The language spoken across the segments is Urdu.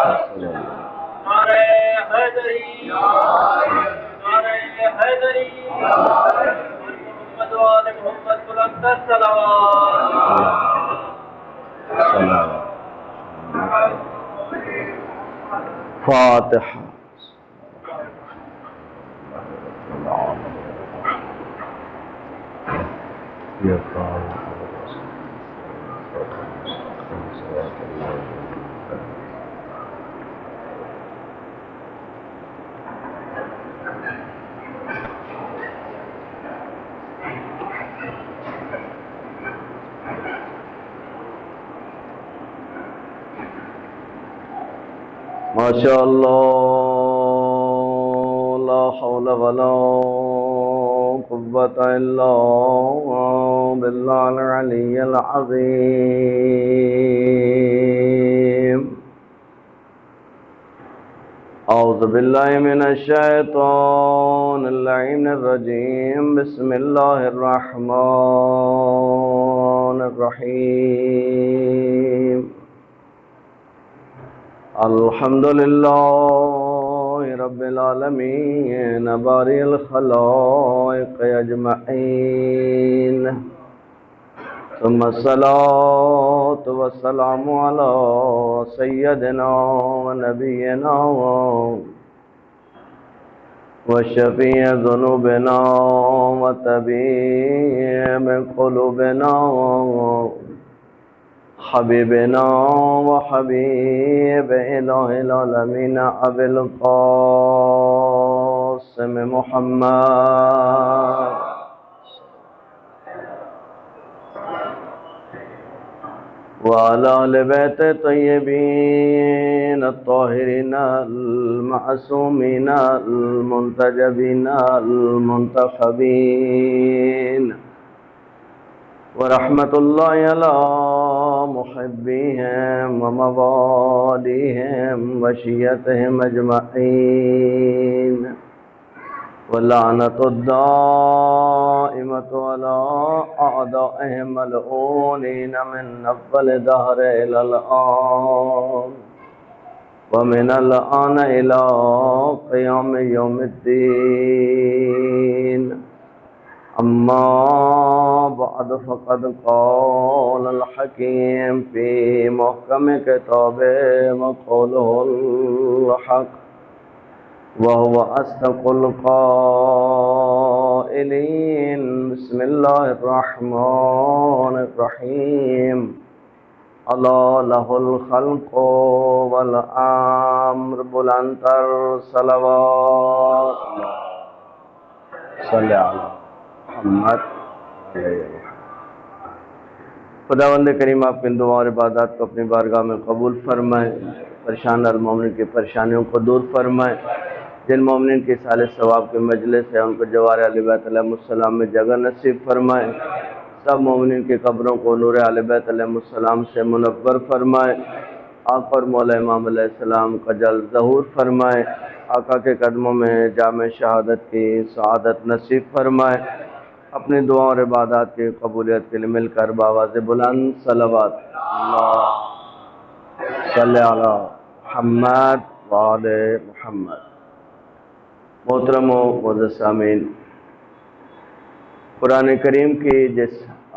نعرہ حیدری، نعرہ حیدری، محمد و آل محمد بلند صلوات۔ فاتحہ۔ ماشاء اللہ، لا حول ولا قوة الا باللہ العلی العظیم۔ اعوذ باللہ من الشیطان اللعین الرجیم، بسم اللہ الرحمن الرحیم۔ الحمدللہ رب العالمین باری الخلائق اجمعین، ثم الصلاة والسلام علی سیدنا و نبینا و شفیع ذنوبنا و طبیب قلوبنا حبیبنا و حبیب الہ العالمین ابی القاسم محمد وعلی آل بیت طیبین الطاہرین المعصومین المنتجبین المنتخبین ورحمۃ اللہ علی محبیہم وموالیہم وشیعتہم اجمعین ولعنۃ الدائمۃ علی اعدائہم ملعونین من اول دہر الی الآن ومن الآن الی قیام یوم الدین۔ اما بعد فقد قال الحکیم فی محکم کتابہ وقولہ الحق وهو اصدق القائلین۔ بسم اللہ الرحمن الرحیم۔ الا لہ الخلق والامر، بلندتر صلوات صلی علی محمد۔ خداوند کریم آپ کی دعا اور عبادات کو اپنی بارگاہ میں قبول فرمائے، پریشان المومنین کی پریشانیوں کو دور فرمائے، جن مومنین کی سال ثواب کے مجلس ہے ان کو جوار اہل بیت علیہ السلام میں جگہ نصیب فرمائے، سب مومنین کی قبروں کو نور اہل بیت علیہ السلام سے منور فرمائے، آقا اور مولا امام علیہ السلام کا جلد ظہور فرمائے، آقا کے قدموں میں جامع شہادت کی سعادت نصیب فرمائے، اپنی دعا اور عبادات کی قبولیت کے لیے مل کر بآواز بلند صلوات اللہ صلی علی محمد وآل محمد۔ محترم و معزز سامعین، قرآن کریم کی جس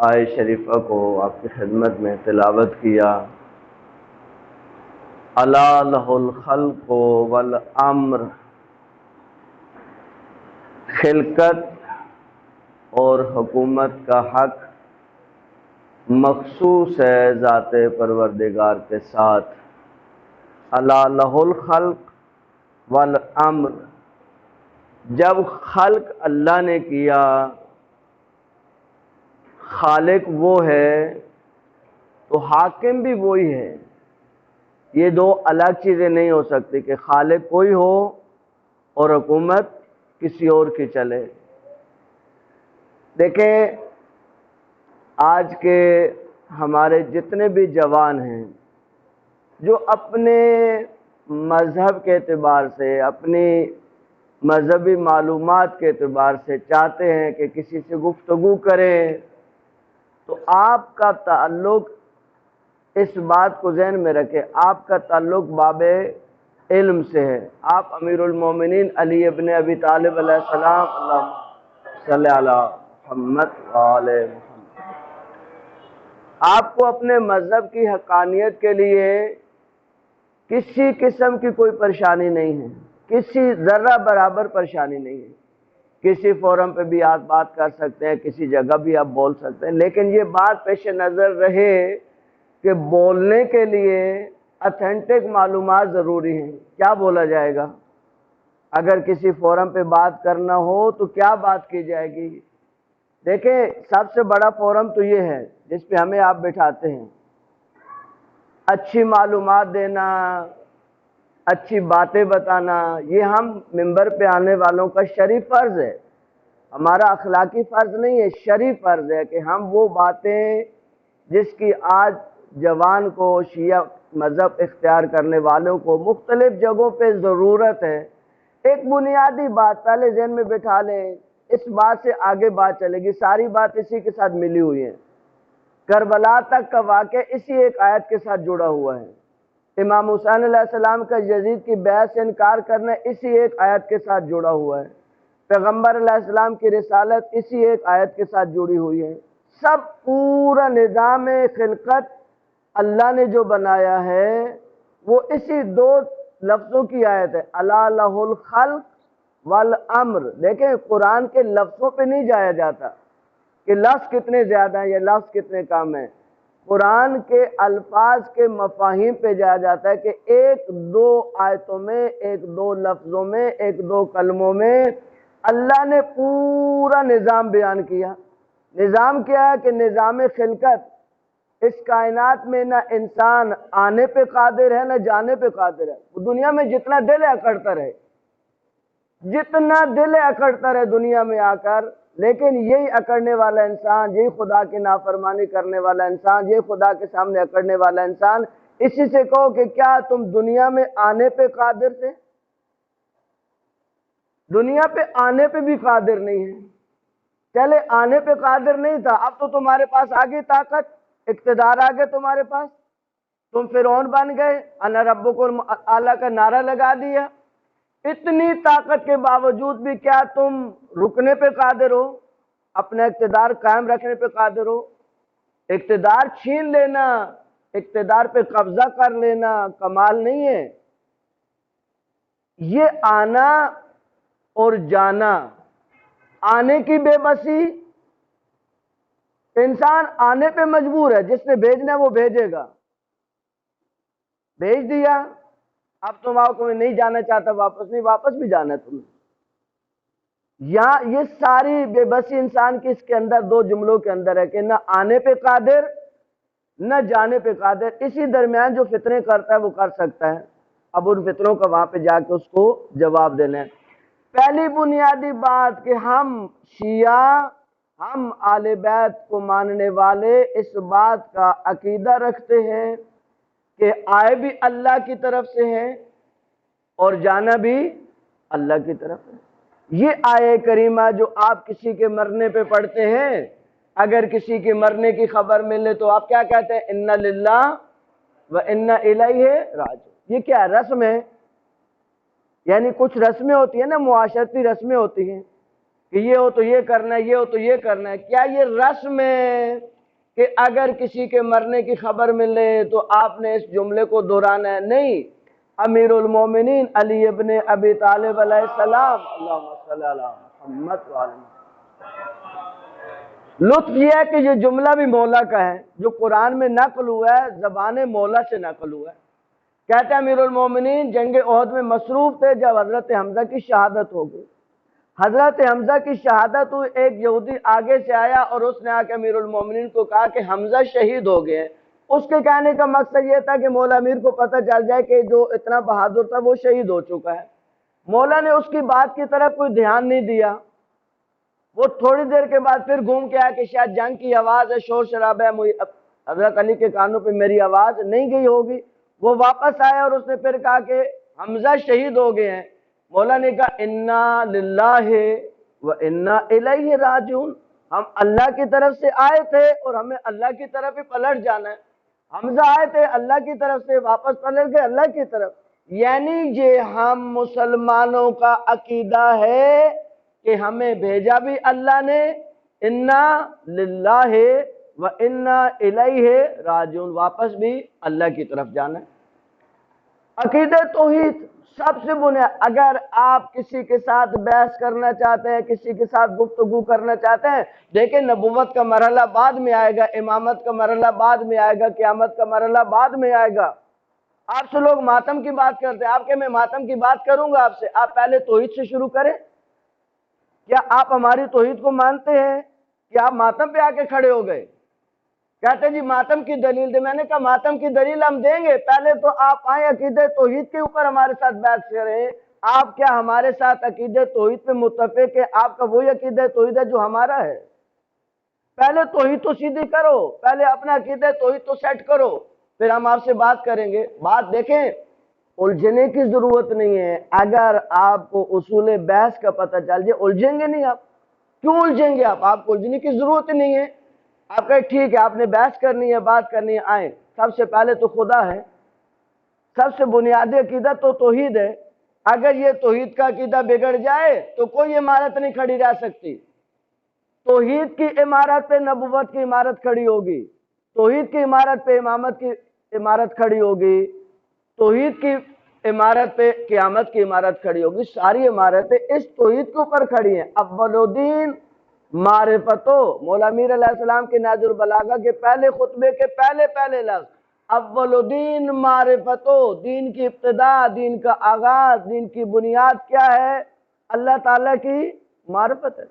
آیت شریفہ کو آپ کی خدمت میں تلاوت کیا، الا لہ الخلق والامر، خلقت اور حکومت کا حق مخصوص ہے ذات پروردگار کے ساتھ۔ الا لہ الخلق والامر، جب خلق اللہ نے کیا، خالق وہ ہے تو حاکم بھی وہی ہے۔ یہ دو الگ چیزیں نہیں ہو سکتی کہ خالق کوئی ہو اور حکومت کسی اور کی چلے۔ دیکھیں، آج کے ہمارے جتنے بھی جوان ہیں جو اپنے مذہب کے اعتبار سے، اپنی مذہبی معلومات کے اعتبار سے چاہتے ہیں کہ کسی سے گفتگو کریں، تو آپ کا تعلق اس بات کو ذہن میں رکھیں، آپ کا تعلق باب علم سے ہے، آپ امیر المومنین علی ابن ابی طالب علیہ السلام، اللہم صلی علی محمد وآل محمد، آپ کو اپنے مذہب کی حقانیت کے لیے کسی قسم کی کوئی پریشانی نہیں ہے، کسی ذرہ برابر پریشانی نہیں ہے۔ کسی فورم پہ بھی آپ بات کر سکتے ہیں، کسی جگہ بھی آپ بول سکتے ہیں، لیکن یہ بات پیش نظر رہے کہ بولنے کے لیے اتھینٹک معلومات ضروری ہیں۔ کیا بولا جائے گا؟ اگر کسی فورم پہ بات کرنا ہو تو کیا بات کی جائے گی؟ دیکھیں، سب سے بڑا فورم تو یہ ہے جس پہ ہمیں آپ بٹھاتے ہیں۔ اچھی معلومات دینا، اچھی باتیں بتانا، یہ ہم ممبر پہ آنے والوں کا شرعی فرض ہے، ہمارا اخلاقی فرض نہیں ہے، شرعی فرض ہے کہ ہم وہ باتیں جس کی آج جوان کو، شیعہ مذہب اختیار کرنے والوں کو مختلف جگہوں پہ ضرورت ہے، ایک بنیادی بات پہلے ذہن میں بٹھا لیں، اس بات سے آگے بات چلے گی، ساری بات اسی کے ساتھ ملی ہوئی ہے۔ کربلا تک کا واقعہ اسی ایک آیت کے ساتھ جڑا ہوا ہے، امام حسین علیہ السلام کا یزید کی بیعت سے انکار کرنا اسی ایک آیت کے ساتھ جڑا ہوا ہے، پیغمبر علیہ السلام کی رسالت اسی ایک آیت کے ساتھ جڑی ہوئی ہے۔ سب پورا نظام خلقت اللہ نے جو بنایا ہے وہ اسی دو لفظوں کی آیت ہے، الا لہ الخلق والامر۔ دیکھیں، قرآن کے لفظوں پہ نہیں جایا جاتا کہ لفظ کتنے زیادہ ہیں یا لفظ کتنے کم ہیں، قرآن کے الفاظ کے مفاہیم پہ جایا جاتا ہے کہ ایک دو آیتوں میں، ایک دو لفظوں میں، ایک دو کلموں میں اللہ نے پورا نظام بیان کیا۔ نظام کیا ہے کہ نظام خلقت، اس کائنات میں نہ انسان آنے پہ قادر ہے نہ جانے پہ قادر ہے، وہ دنیا میں جتنا دل ہے اکڑتا رہے، جتنا دل اکڑتا رہے دنیا میں آ کر، لیکن یہی اکڑنے والا انسان، یہی خدا کی نافرمانی کرنے والا انسان، یہی خدا کے سامنے اکڑنے والا انسان، اسی سے کہو کہ کیا تم دنیا میں آنے پہ قادر تھے؟ دنیا پہ آنے پہ بھی قادر نہیں ہے۔ چلے آنے پہ قادر نہیں تھا، اب تو تمہارے پاس آ گئی طاقت، اقتدار آ گئے تمہارے پاس، تم فرعون بن گئے، انا ربکم اعلیٰ کا نعرہ لگا دیا، اتنی طاقت کے باوجود بھی کیا تم رکنے پہ قادر ہو؟ اپنا اقتدار قائم رکھنے پہ قادر ہو؟ اقتدار چھین لینا، اقتدار پہ قبضہ کر لینا کمال نہیں ہے، یہ آنا اور جانا، آنے کی بے بسی، انسان آنے پہ مجبور ہے، جس نے بھیجنا ہے وہ بھیجے گا، بھیج دیا، اب تم آؤ، کوئی نہیں جانا چاہتا واپس، نہیں واپس بھی جانا ہے تمہیں۔ یہ ساری بے بسی انسان کی اس کے اندر دو جملوں کے اندر ہے کہ نہ آنے پہ قادر نہ جانے پہ قادر، اسی درمیان جو فتنے کرتا ہے وہ کر سکتا ہے۔ اب ان فتنوں کا وہاں پہ جا کے اس کو جواب دینا ہے۔ پہلی بنیادی بات کہ ہم شیعہ، ہم آل بیت کو ماننے والے اس بات کا عقیدہ رکھتے ہیں کہ آئے بھی اللہ کی طرف سے ہیں اور جانا بھی اللہ کی طرف ہے۔ یہ آیے کریمہ جو آپ کسی کے مرنے پہ پڑھتے ہیں، اگر کسی کے مرنے کی خبر ملے تو آپ کیا کہتے ہیں؟ انا للہ و انا الیہ راجعون۔ یہ کیا رسم ہے؟ یعنی کچھ رسمیں ہوتی ہیں نا، معاشرتی رسمیں ہوتی ہیں کہ یہ ہو تو یہ کرنا ہے، یہ ہو تو یہ کرنا ہے، کیا یہ رسم ہے کہ اگر کسی کے مرنے کی خبر ملے تو آپ نے اس جملے کو دہرانا ہے؟ نہیں، امیر المومنین علی ابن ابی طالب علیہ السلام، اللہم صلی علی محمد وعلی محمد۔ لطف یہ ہے کہ یہ جملہ بھی مولا کا ہے، جو قرآن میں نقل ہوا ہے، زبان مولا سے نقل ہوا ہے۔ کہتے ہیں امیر المومنین جنگ احد میں مصروف تھے جب حضرت حمزہ کی شہادت ہو گئی۔ حضرت حمزہ کی شہادت ہوئی، ایک یہودی آگے سے آیا اور اس نے آ کے امیر المومنین کو کہا کہ حمزہ شہید ہو گئے۔ اس کے کہنے کا مقصد یہ تھا کہ مولا امیر کو پتہ چل جائے کہ جو اتنا بہادر تھا وہ شہید ہو چکا ہے۔ مولا نے اس کی بات کی طرف کوئی دھیان نہیں دیا۔ وہ تھوڑی دیر کے بعد پھر گھوم کے آیا کہ شاید جنگ کی آواز ہے، شور شرابہ ہے، حضرت علی کے کانوں پہ میری آواز نہیں گئی ہوگی۔ وہ واپس آیا اور اس نے پھر کہا کہ حمزہ شہید ہو گئے ہیں۔ مولا نے کہا انا للہ و انا الیہ راجعون، ہم اللہ کی طرف سے آئے تھے اور ہمیں اللہ کی طرف ہی پلٹ جانا ہے۔ حمزہ آئے تھے اللہ کی طرف سے، واپس پلٹ گئے اللہ کی طرف. یعنی یہ ہم مسلمانوں کا عقیدہ ہے کہ ہمیں بھیجا بھی اللہ نے، انا للہ و انا الیہ راجعون، واپس بھی اللہ کی طرف جانا ہے. عقیدہ توحید سب سے بنیاد. اگر آپ کسی کے ساتھ بحث کرنا چاہتے ہیں، کسی کے ساتھ گفتگو کرنا چاہتے ہیں، دیکھیں نبوت کا مرحلہ بعد میں آئے گا، امامت کا مرحلہ بعد میں آئے گا، قیامت کا مرحلہ بعد میں آئے گا. آپ سے لوگ ماتم کی بات کرتے ہیں، آپ کہ میں ماتم کی بات کروں گا آپ سے، آپ پہلے توحید سے شروع کریں. کیا آپ ہماری توحید کو مانتے ہیں کہ آپ ماتم پہ آ کے کھڑے ہو گئے؟ کہتے ہیں جی ماتم کی دلیل دے. میں نے کہا ماتم کی دلیل ہم دیں گے، پہلے تو آپ آئیں عقیدہ توحید کے اوپر ہمارے ساتھ بحث کریں. آپ کیا ہمارے ساتھ عقیدہ توحید پہ متفق ہے؟ آپ کا وہی عقیدہ توحید ہے جو ہمارا ہے. پہلے توحید تو سیدھی کرو، پہلے اپنا عقیدہ توحید تو سیٹ کرو، پھر ہم آپ سے بات کریں گے. بات دیکھیں، الجھنے کی ضرورت نہیں ہے. اگر آپ کو اصول بحث کا پتہ چل جائے الجھیں گے نہیں. آپ کیوں الجھیں گے؟ آپ کو الجھنے کی ضرورت نہیں ہے. آپ کہیں ٹھیک ہے آپ نے بحث کرنی ہے، بات کرنی ہے، آئیں. سب سے پہلے تو خدا ہے، سب سے بنیادی عقیدہ تو توحید ہے. اگر یہ توحید کا عقیدہ بگڑ جائے تو کوئی عمارت نہیں کھڑی رہ سکتی. توحید کی عمارت پہ نبوت کی عمارت کھڑی ہوگی، توحید کی عمارت پہ امامت کی عمارت کھڑی ہوگی، توحید کی عمارت پہ قیامت کی عمارت کھڑی ہوگی. ساری عمارتیں اس توحید کے اوپر کھڑی ہیں. اول الدین معرفتو، مولا میر علیہ السلام کے نہج البلاغہ کے پہلے خطبے کے پہلے لفظ اول الدین معرفتو. دین کی ابتدا، دین کا آغاز، دین کی بنیاد کیا ہے؟ اللہ تعالیٰ کی معرفت ہے.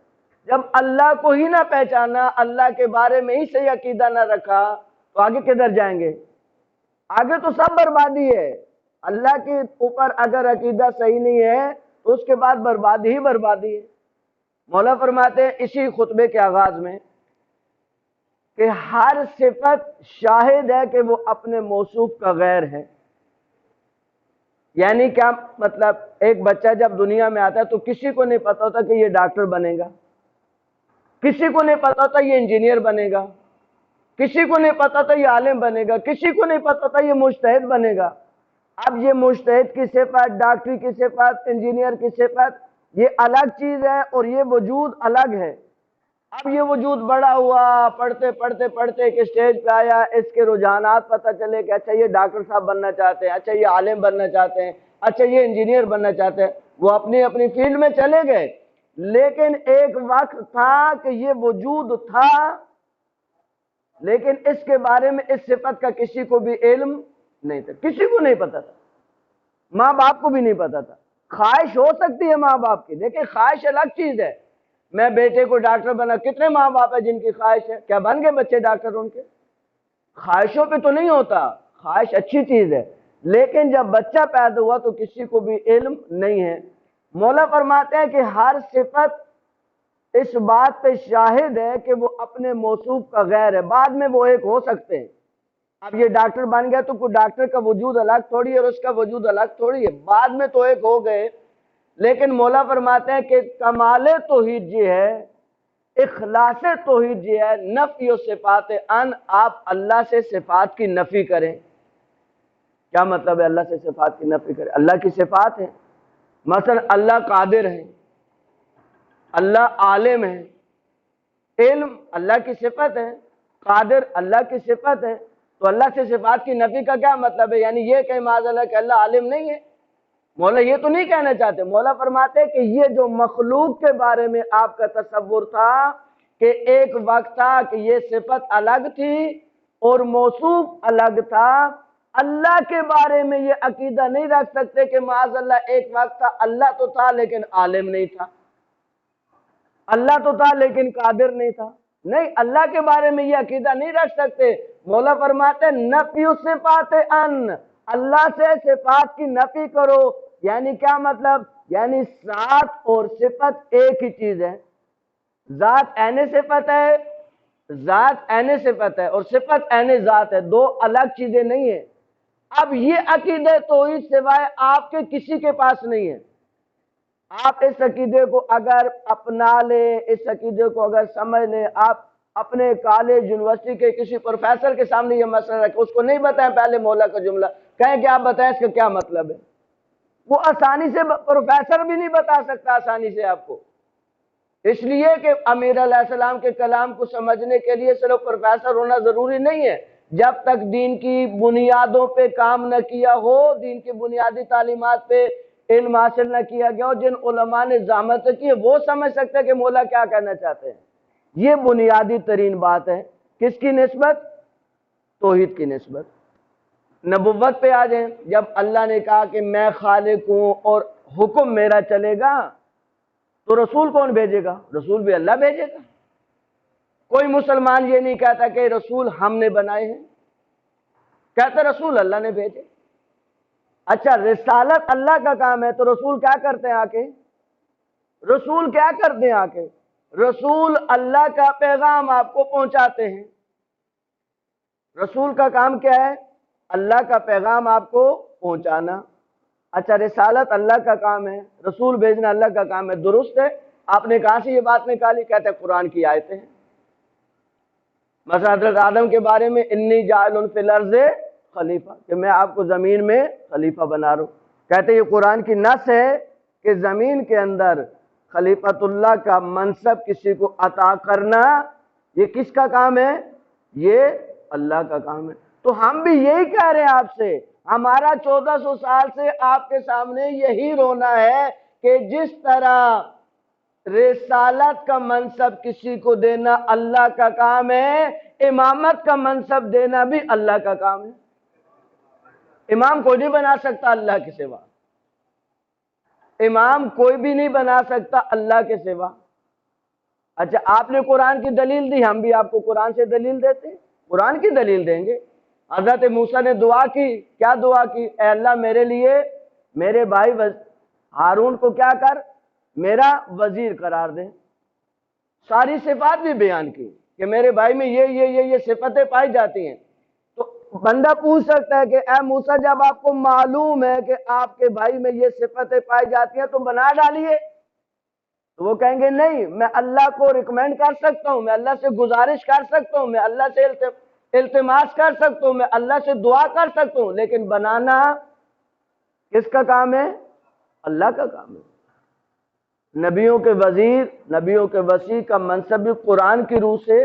جب اللہ کو ہی نہ پہچانا، اللہ کے بارے میں ہی صحیح عقیدہ نہ رکھا تو آگے کدھر جائیں گے؟ آگے تو سب بربادی ہے. اللہ کے اوپر اگر عقیدہ صحیح نہیں ہے تو اس کے بعد بربادی ہی بربادی ہے. مولا فرماتے ہیں اسی خطبے کے آغاز میں کہ ہر صفت شاہد ہے کہ وہ اپنے موصوف کا غیر ہے. یعنی کیا مطلب؟ ایک بچہ جب دنیا میں آتا ہے تو کسی کو نہیں پتا ہوتا کہ یہ ڈاکٹر بنے گا، کسی کو نہیں پتا ہوتا یہ انجینئر بنے گا، کسی کو نہیں پتا تھا یہ عالم بنے گا، کسی کو نہیں پتا تھا یہ مجتہد بنے گا. اب یہ مجتہد کی صفت، ڈاکٹری کی صفت، انجینئر کی صفت یہ الگ چیز ہے اور یہ وجود الگ ہے. اب یہ وجود بڑا ہوا، پڑھتے پڑھتے پڑھتے ایک اسٹیج پہ آیا، اس کے رجحانات پتہ چلے کہ اچھا یہ ڈاکٹر صاحب بننا چاہتے ہیں، اچھا یہ عالم بننا چاہتے ہیں، اچھا یہ انجینئر بننا چاہتے ہیں. وہ اپنی اپنی فیلڈ میں چلے گئے. لیکن ایک وقت تھا کہ یہ وجود تھا، لیکن اس کے بارے میں اس صفت کا کسی کو بھی علم نہیں تھا، کسی کو نہیں پتا تھا، ماں باپ کو بھی نہیں پتا تھا. خواہش ہو سکتی ہے ماں باپ کی، دیکھیں خواہش الگ چیز ہے. میں بیٹے کو ڈاکٹر بنا، کتنے ماں باپ ہیں جن کی خواہش ہے؟ کیا بن گئے بچے ڈاکٹر ان کے؟ خواہشوں پہ تو نہیں ہوتا. خواہش اچھی چیز ہے، لیکن جب بچہ پیدا ہوا تو کسی کو بھی علم نہیں ہے. مولا فرماتے ہیں کہ ہر صفت اس بات پہ شاہد ہے کہ وہ اپنے موصوف کا غیر ہے. بعد میں وہ ایک ہو سکتے ہیں. اب یہ ڈاکٹر بن گیا تو کوئی ڈاکٹر کا وجود الگ تھوڑی ہے اور اس کا وجود الگ تھوڑی ہے، بعد میں تو ایک ہو گئے. لیکن مولا فرماتے ہیں کہ کمال توحید یہ ہے، اخلاص توحید یہ ہے، نفی و صفات ان، آپ اللہ سے صفات کی نفی کریں. کیا مطلب ہے اللہ سے صفات کی نفی کریں؟ اللہ کی صفات ہیں، مثلا اللہ قادر ہے، اللہ عالم ہے. علم اللہ کی صفت ہے، قادر اللہ کی صفت ہے. تو اللہ سے صفات کی نفی کا کیا مطلب ہے؟ یعنی یہ کہ معاذ اللہ کہ اللہ عالم نہیں ہے؟ مولا یہ تو نہیں کہنا چاہتے. مولا فرماتے کہ یہ جو مخلوق کے بارے میں آپ کا تصور تھا کہ ایک وقت تھا کہ یہ صفت الگ تھی اور موصوف الگ تھا، اللہ کے بارے میں یہ عقیدہ نہیں رکھ سکتے کہ معاذ اللہ ایک وقت تھا اللہ تو تھا لیکن عالم نہیں تھا، اللہ تو تھا لیکن قادر نہیں تھا. نہیں، اللہ کے بارے میں یہ عقیدہ نہیں رکھ سکتے. مولا فرماتے نفی صفات ان، اللہ سے صفات کی نفی کرو. یعنی کیا مطلب؟ یعنی ذات اور صفت ایک ہی چیز ہے. ذات عین صفت ہے، ذات عین صفت ہے اور صفت عین ذات ہے، دو الگ چیزیں نہیں ہیں. اب یہ عقیدہ توحید سوائے آپ کے کسی کے پاس نہیں ہے. آپ اس عقیدے کو اگر اپنا لیں، اس عقیدے کو اگر سمجھ لیں، آپ اپنے کالج یونیورسٹی کے کسی پروفیسر کے سامنے یہ مسئلہ رکھے، اس کو نہیں بتائیں پہلے مولا کا جملہ، کہیں کہ آپ بتائیں اس کا کیا مطلب ہے، وہ آسانی سے پروفیسر بھی نہیں بتا سکتا آسانی سے آپ کو، اس لیے کہ امیر علیہ السلام کے کلام کو سمجھنے کے لیے صرف پروفیسر ہونا ضروری نہیں ہے، جب تک دین کی بنیادوں پہ کام نہ کیا ہو، دین کی بنیادی تعلیمات پہ علم حاصل نہ کیا گیا ہو، جن علماء نے زحمت کی ہے وہ سمجھ سکتے ہیں کہ مولا کیا کہنا چاہتے ہیں۔ یہ بنیادی ترین بات ہے، کس کی نسبت؟ توحید کی نسبت۔ نبوت پہ آ جائیں، جب اللہ نے کہا کہ میں خالق ہوں اور حکم میرا چلے گا، تو رسول کون بھیجے گا؟ رسول بھی اللہ بھیجے گا۔ کوئی مسلمان یہ نہیں کہتا کہ رسول ہم نے بنائے ہیں، کہتا رسول اللہ نے بھیجے۔ اچھا، رسالت اللہ کا کام ہے تو رسول کیا کرتے ہیں آ کے؟ رسول کیا کرتے ہیں آ کے؟ رسول اللہ کا پیغام آپ کو پہنچاتے ہیں۔ رسول کا کام کیا ہے؟ اللہ کا پیغام آپ کو پہنچانا۔ اچھا، رسالت اللہ کا کام ہے، رسول بھیجنا اللہ کا کام ہے، درست ہے۔ آپ نے کہاں سے یہ بات نکالی؟ کہتے ہیں قرآن کی آیتیں ہیں۔ مثلا حضرت آدم کے بارے میں انی جاعل فی الارض خلیفہ، کہ میں آپ کو زمین میں خلیفہ بنا رہا ہوں، کہتے ہیں یہ قرآن کی نص ہے کہ زمین کے اندر خلیفۃ اللہ کا منصب کسی کو عطا کرنا یہ کس کا کام ہے؟ یہ اللہ کا کام ہے۔ تو ہم بھی یہی کہہ رہے ہیں آپ سے، ہمارا 1400 سال سے آپ کے سامنے یہی رونا ہے کہ جس طرح رسالت کا منصب کسی کو دینا اللہ کا کام ہے، امامت کا منصب دینا بھی اللہ کا کام ہے۔ امام کوئی نہیں بنا سکتا اللہ کے سوا، امام کوئی بھی نہیں بنا سکتا اللہ کے سوا۔ اچھا، آپ نے قرآن کی دلیل دی، ہم بھی آپ کو قرآن سے دلیل دیتے ہیں، قرآن کی دلیل دیں گے۔ حضرت موسیٰ نے دعا کی، کیا دعا کی؟ اے اللہ میرے لیے میرے بھائی ہارون کو کیا کر؟ میرا وزیر قرار دے۔ ساری صفات بھی بیان کی کہ میرے بھائی میں یہ صفتیں پائی جاتی ہیں۔ تو بندہ پوچھ سکتا ہے کہ اے موسیٰ جب آپ کو معلوم ہے کہ آپ کے بھائی میں یہ صفتیں پائی جاتی ہیں تو بنا ڈالیے۔ تو وہ کہیں گے نہیں، میں اللہ کو ریکمینڈ کر سکتا ہوں، میں اللہ سے گزارش کر سکتا ہوں، میں اللہ سے التماس کر سکتا ہوں، میں اللہ سے دعا کر سکتا ہوں، لیکن بنانا کس کا کام ہے؟ اللہ کا کام ہے۔ نبیوں کے وزیر، نبیوں کے وسیع کا منصب بھی قرآن کی روح سے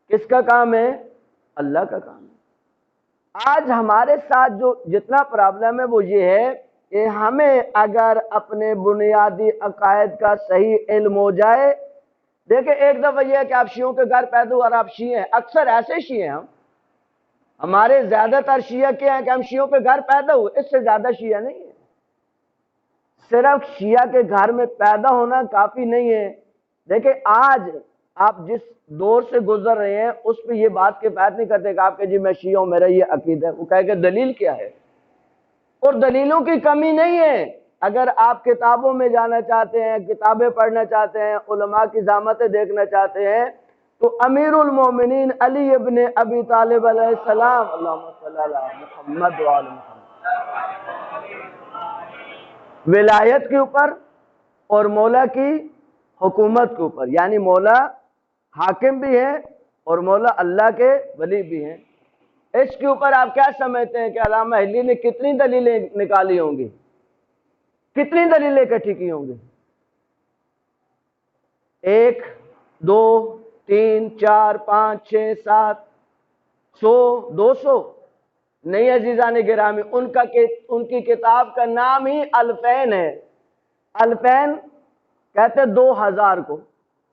کس کا کام ہے؟ اللہ کا کام ہے۔ آج ہمارے ساتھ جو جتنا پرابلم ہے وہ یہ ہے کہ ہمیں اگر اپنے بنیادی عقائد کا صحیح علم ہو جائے، دیکھیں ایک دفعہ یہ ہے کہ آپ شیعوں کے گھر پیدا ہوئے اور آپ شیعہ ہیں، اکثر ایسے شیعہ ہیں ہمارے زیادہ تر شیعہ کیا ہے کہ ہم شیعوں کے گھر پیدا ہوئے، اس سے زیادہ شیعہ نہیں ہے۔ صرف شیعہ کے گھر میں پیدا ہونا کافی نہیں ہے۔ دیکھیں آج آپ جس دور سے گزر رہے ہیں اس پہ یہ بات کفایت نہیں کرتے کہ آپ کہ جی میں شیعہ ہوں میرا یہ عقیدہ ہے، وہ کہے کہ دلیل کیا ہے؟ اور دلیلوں کی کمی نہیں ہے۔ اگر آپ کتابوں میں جانا چاہتے ہیں، کتابیں پڑھنا چاہتے ہیں، علماء کی زحمتیں دیکھنا چاہتے ہیں، تو امیر المومنین علی ابن ابی طالب علیہ السلام، اللہم صلی علی محمد وعلی محمد، ولایت کے اوپر اور مولا کی حکومت کے اوپر، یعنی مولا حاکم بھی ہیں اور مولا اللہ کے ولی بھی ہیں، اس کے اوپر آپ کیا سمجھتے ہیں کہ علامہ حلی نے کتنی دلیلیں نکالی ہوں گی، کتنی دلیلیں اکٹھی کی ہوں گی؟ 1 2 3 4 5 6 7 100 200 نہیں عزیزان گرامی، ان کی کتاب کا نام ہی الفین ہے۔ الفین کہتے 2000 کو،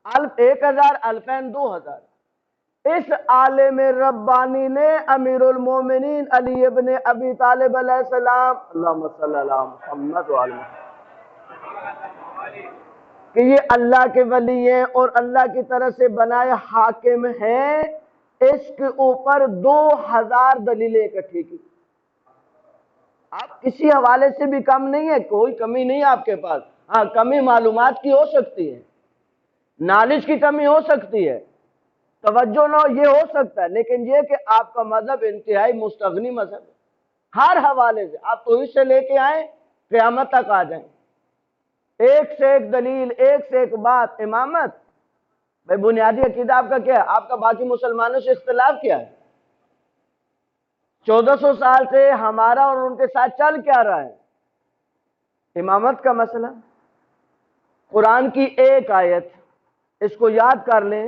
الف 1000، الفین 2000۔ اس عالم ربانی نے امیر المومنین علی ابن ابی طالب علیہ السلام، اللہم صلی علی محمد وعلی محمد، کہ یہ اللہ کے ولی ہیں اور اللہ کی طرف سے بنائے حاکم ہیں، اس کے اوپر 2000 دلیلیں اکٹھی کی۔ آپ کسی حوالے سے بھی کم نہیں ہے، کوئی کمی نہیں ہے آپ کے پاس۔ ہاں کمی معلومات کی ہو سکتی ہے، نالج کی کمی ہو سکتی ہے، توجہ نہ ہو یہ ہو سکتا ہے، لیکن یہ کہ آپ کا مذہب انتہائی مستغنی مذہب ہے ہر حوالے سے۔ آپ توحید سے لے کے آئیں قیامت تک آ جائیں، ایک سے ایک دلیل، ایک سے ایک بات۔ امامت بھائی بنیادی عقیدہ آپ کا کیا ہے؟ آپ کا باقی مسلمانوں سے اختلاف کیا ہے؟ 1400 سال سے ہمارا اور ان کے ساتھ چل کیا رہا ہے؟ امامت کا مسئلہ۔ قرآن کی ایک آیت، اس کو یاد کر لیں،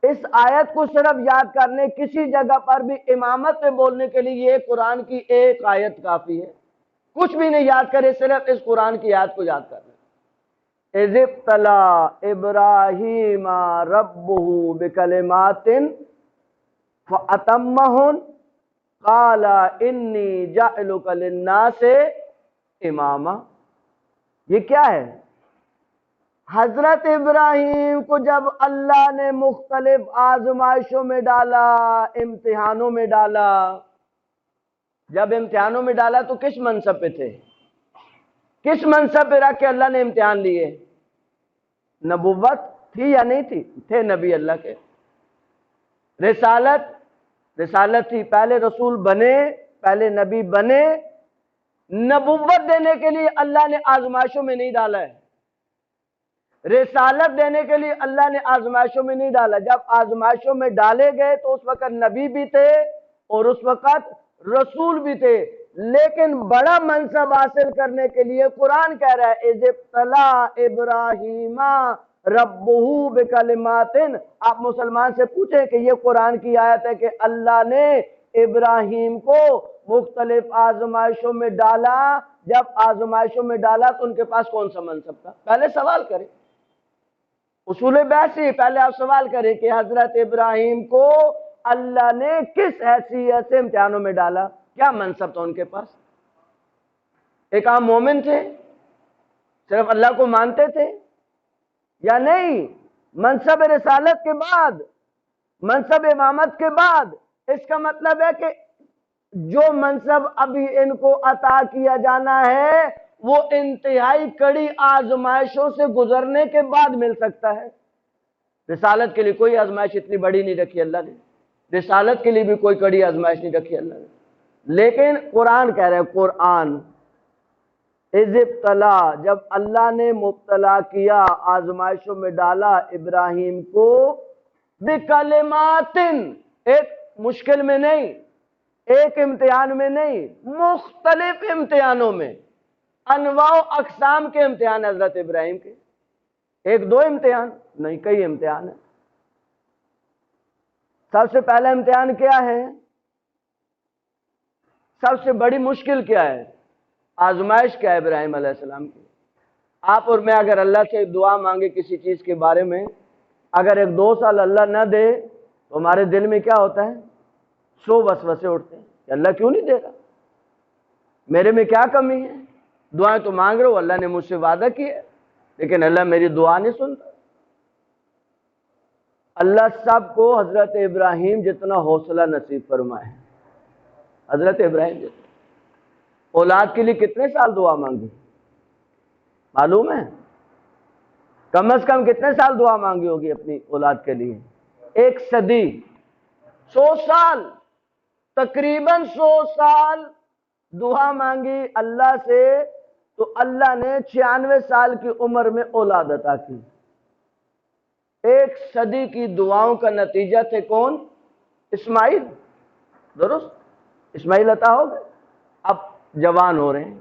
اس آیت کو صرف یاد کر لیں، کسی جگہ پر بھی امامت میں بولنے کے لیے یہ قرآن کی ایک آیت کافی ہے۔ کچھ بھی نہیں یاد کرے، صرف اس قرآن کی آیت کو یاد کر لیں۔ اذ ابتلی ابراہیم ربہ بکلمات فاتمہن قال انی جاعلک للناس اماما۔ یہ کیا ہے؟ حضرت ابراہیم کو جب اللہ نے مختلف آزمائشوں میں ڈالا، امتحانوں میں ڈالا، جب امتحانوں میں ڈالا تو کس منصب پہ تھے؟ کس منصب پہ رکھ کے اللہ نے امتحان لیے؟ نبوت تھی یا نہیں تھی؟ تھے نبی اللہ کے۔ رسالت تھی، پہلے رسول بنے، پہلے نبی بنے۔ نبوت دینے کے لیے اللہ نے آزمائشوں میں نہیں ڈالا ہے، رسالت دینے کے لیے اللہ نے آزمائشوں میں نہیں ڈالا۔ جب آزمائشوں میں ڈالے گئے تو اس وقت نبی بھی تھے اور اس وقت رسول بھی تھے، لیکن بڑا منصب حاصل کرنے کے لیے قرآن کہہ رہا ہے اذ ابتلی ابراہیم ربہ بکلمات۔ آپ مسلمان سے پوچھیں کہ یہ قرآن کی آیت ہے کہ اللہ نے ابراہیم کو مختلف آزمائشوں میں ڈالا۔ جب آزمائشوں میں ڈالا تو ان کے پاس کون سا منصب تھا؟ پہلے سوال کریں، اصول بحث ہی پہلے آپ سوال کریں کہ حضرت ابراہیم کو اللہ نے کس حیثیت سے امتحانوں میں ڈالا؟ کیا منصب تھا ان کے پاس؟ ایک عام مومن تھے؟ صرف اللہ کو مانتے تھے یا نہیں؟ منصب رسالت کے بعد، منصب امامت کے بعد، اس کا مطلب ہے کہ جو منصب ابھی ان کو عطا کیا جانا ہے وہ انتہائی کڑی آزمائشوں سے گزرنے کے بعد مل سکتا ہے۔ رسالت کے لیے کوئی آزمائش اتنی بڑی نہیں رکھی اللہ نے، رسالت کے لیے بھی کوئی کڑی آزمائش نہیں رکھی اللہ نے، لیکن قرآن کہہ رہے ہیں، قرآن اذ ابتلا، جب اللہ نے مبتلا کیا، آزمائشوں میں ڈالا ابراہیم کو، بکلمات، ایک مشکل میں نہیں، ایک امتحان میں نہیں، مختلف امتحانوں میں، انواع و اقسام کے امتحان حضرت ابراہیم کے۔ ایک دو امتحان نہیں، کئی امتحان ہیں۔ سب سے پہلا امتحان کیا ہے؟ سب سے بڑی مشکل کیا ہے؟ آزمائش کیا ہے ابراہیم علیہ السلام کی؟ آپ اور میں اگر اللہ سے دعا مانگے کسی چیز کے بارے میں، اگر 1-2 سال اللہ نہ دے تو ہمارے دل میں کیا ہوتا ہے؟ 100 وسوسے اٹھتے ہیں کہ اللہ کیوں نہیں دے رہا، میرے میں کیا کمی ہے؟ دعائیں تو مانگ رہے ہو، اللہ نے مجھ سے وعدہ کیا ہے لیکن اللہ میری دعا نہیں سنتا۔ اللہ سب کو حضرت ابراہیم جتنا حوصلہ نصیب فرمائے۔ حضرت ابراہیم جتنا اولاد کے لیے کتنے سال دعا مانگی معلوم ہے؟ کم از کم کتنے سال دعا مانگی ہوگی اپنی اولاد کے لیے؟ 1 صدی، 100 سال، تقریباً 100 سال دعا مانگی اللہ سے، تو اللہ نے 96 سال کی عمر میں اولاد عطا کی۔ 1 صدی کی دعاؤں کا نتیجہ تھے کون؟ اسماعیل، درست؟ اسماعیل عطا ہو گئے، اب جوان ہو رہے ہیں،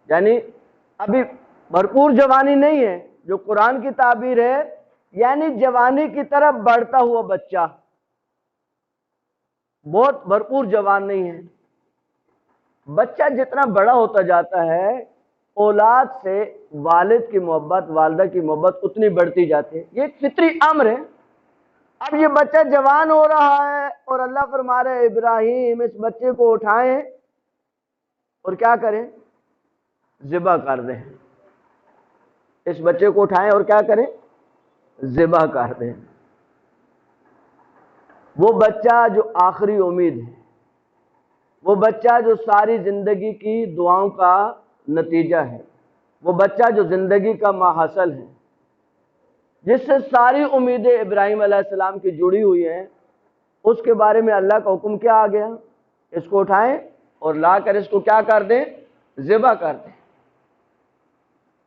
یعنی ابھی بھرپور جوانی نہیں ہے، جو قرآن کی تعبیر ہے یعنی جوانی کی طرف بڑھتا ہوا بچہ، بہت بھرپور جوان نہیں ہے۔ بچہ جتنا بڑا ہوتا جاتا ہے اولاد سے والد کی محبت، والدہ کی محبت اتنی بڑھتی جاتی ہے، یہ ایک فطری امر ہے۔ اب یہ بچہ جوان ہو رہا ہے اور اللہ فرما رہے ابراہیم اس بچے کو اٹھائیں اور کیا کریں؟ ذبح کر دیں۔ اس بچے کو اٹھائیں اور کیا کریں؟ ذبح کر دیں۔ وہ بچہ جو آخری امید ہے، وہ بچہ جو ساری زندگی کی دعاؤں کا نتیجہ ہے، وہ بچہ جو زندگی کا ماحصل ہے، جس سے ساری امیدیں ابراہیم علیہ السلام کی جڑی ہوئی ہیں، اس کے بارے میں اللہ کا حکم کیا آ گیا؟ اس کو اٹھائیں اور لا کر اس کو کیا کر دیں؟ ذبح کر دیں۔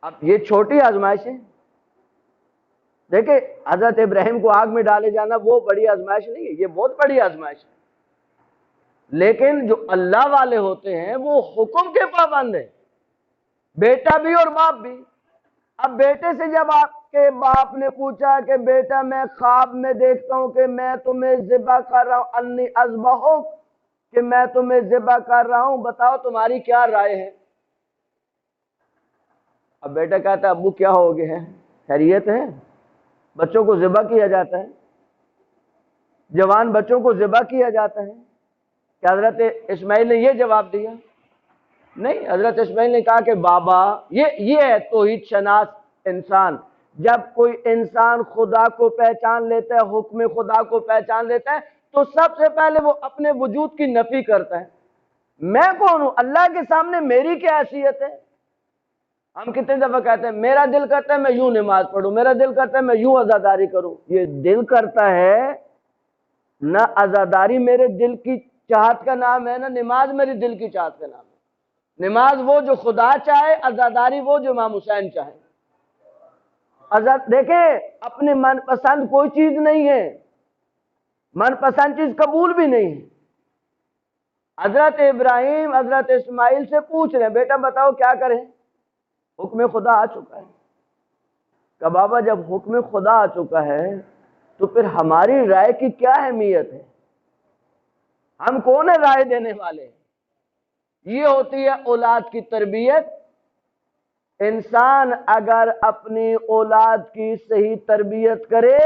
اب یہ چھوٹی آزمائش ہے، دیکھیں حضرت ابراہیم کو آگ میں ڈالے جانا وہ بڑی آزمائش نہیں ہے، یہ بہت بڑی آزمائش ہے، لیکن جو اللہ والے ہوتے ہیں وہ حکم کے پابند ہیں، بیٹا بھی اور باپ بھی۔ اب بیٹے سے جب آپ کے باپ نے پوچھا کہ بیٹا میں خواب میں دیکھتا ہوں کہ میں تمہیں ذبح کر رہا ہوں، انی اذبحک، کہ میں تمہیں ذبح کر رہا ہوں، بتاؤ تمہاری کیا رائے ہے؟ اب بیٹا کہتا ہے ابو کیا ہو گیا ہے، خیریت ہے؟ بچوں کو ذبح کیا جاتا ہے، جوان بچوں کو ذبح کیا جاتا ہے۔ کہ حضرت اسماعیل نے یہ جواب دیا؟ نہیں، حضرت اسماعیل نے کہا کہ بابا یہ ہے توحید شناس انسان، جب کوئی انسان خدا کو پہچان لیتا ہے، حکم خدا کو پہچان لیتا ہے، تو سب سے پہلے وہ اپنے وجود کی نفی کرتا ہے۔ میں کون ہوں؟ اللہ کے سامنے میری کیا حیثیت ہے؟ ہم کتنے دفعہ کہتے ہیں میرا دل کرتا ہے میں یوں نماز پڑھوں، میرا دل کرتا ہے میں یوں عزاداری کروں۔ یہ دل کرتا ہے، نہ عزاداری میرے دل کی چاہت کا نام ہے، نہ نماز میری دل کی چاہت کا نام ہے۔ نماز وہ جو خدا چاہے، عزاداری وہ جو امام حسین چاہے۔ دیکھیں اپنے من پسند کوئی چیز نہیں ہے، من پسند چیز قبول بھی نہیں ہے۔ حضرت ابراہیم حضرت اسماعیل سے پوچھ رہے ہیں بیٹا بتاؤ کیا کریں؟ حکم خدا آ چکا ہے۔ کہ بابا جب حکم خدا آ چکا ہے تو پھر ہماری رائے کی کیا اہمیت ہے؟ ہم کون ہے رائے دینے والے؟ یہ ہوتی ہے اولاد کی تربیت۔ انسان اگر اپنی اولاد کی صحیح تربیت کرے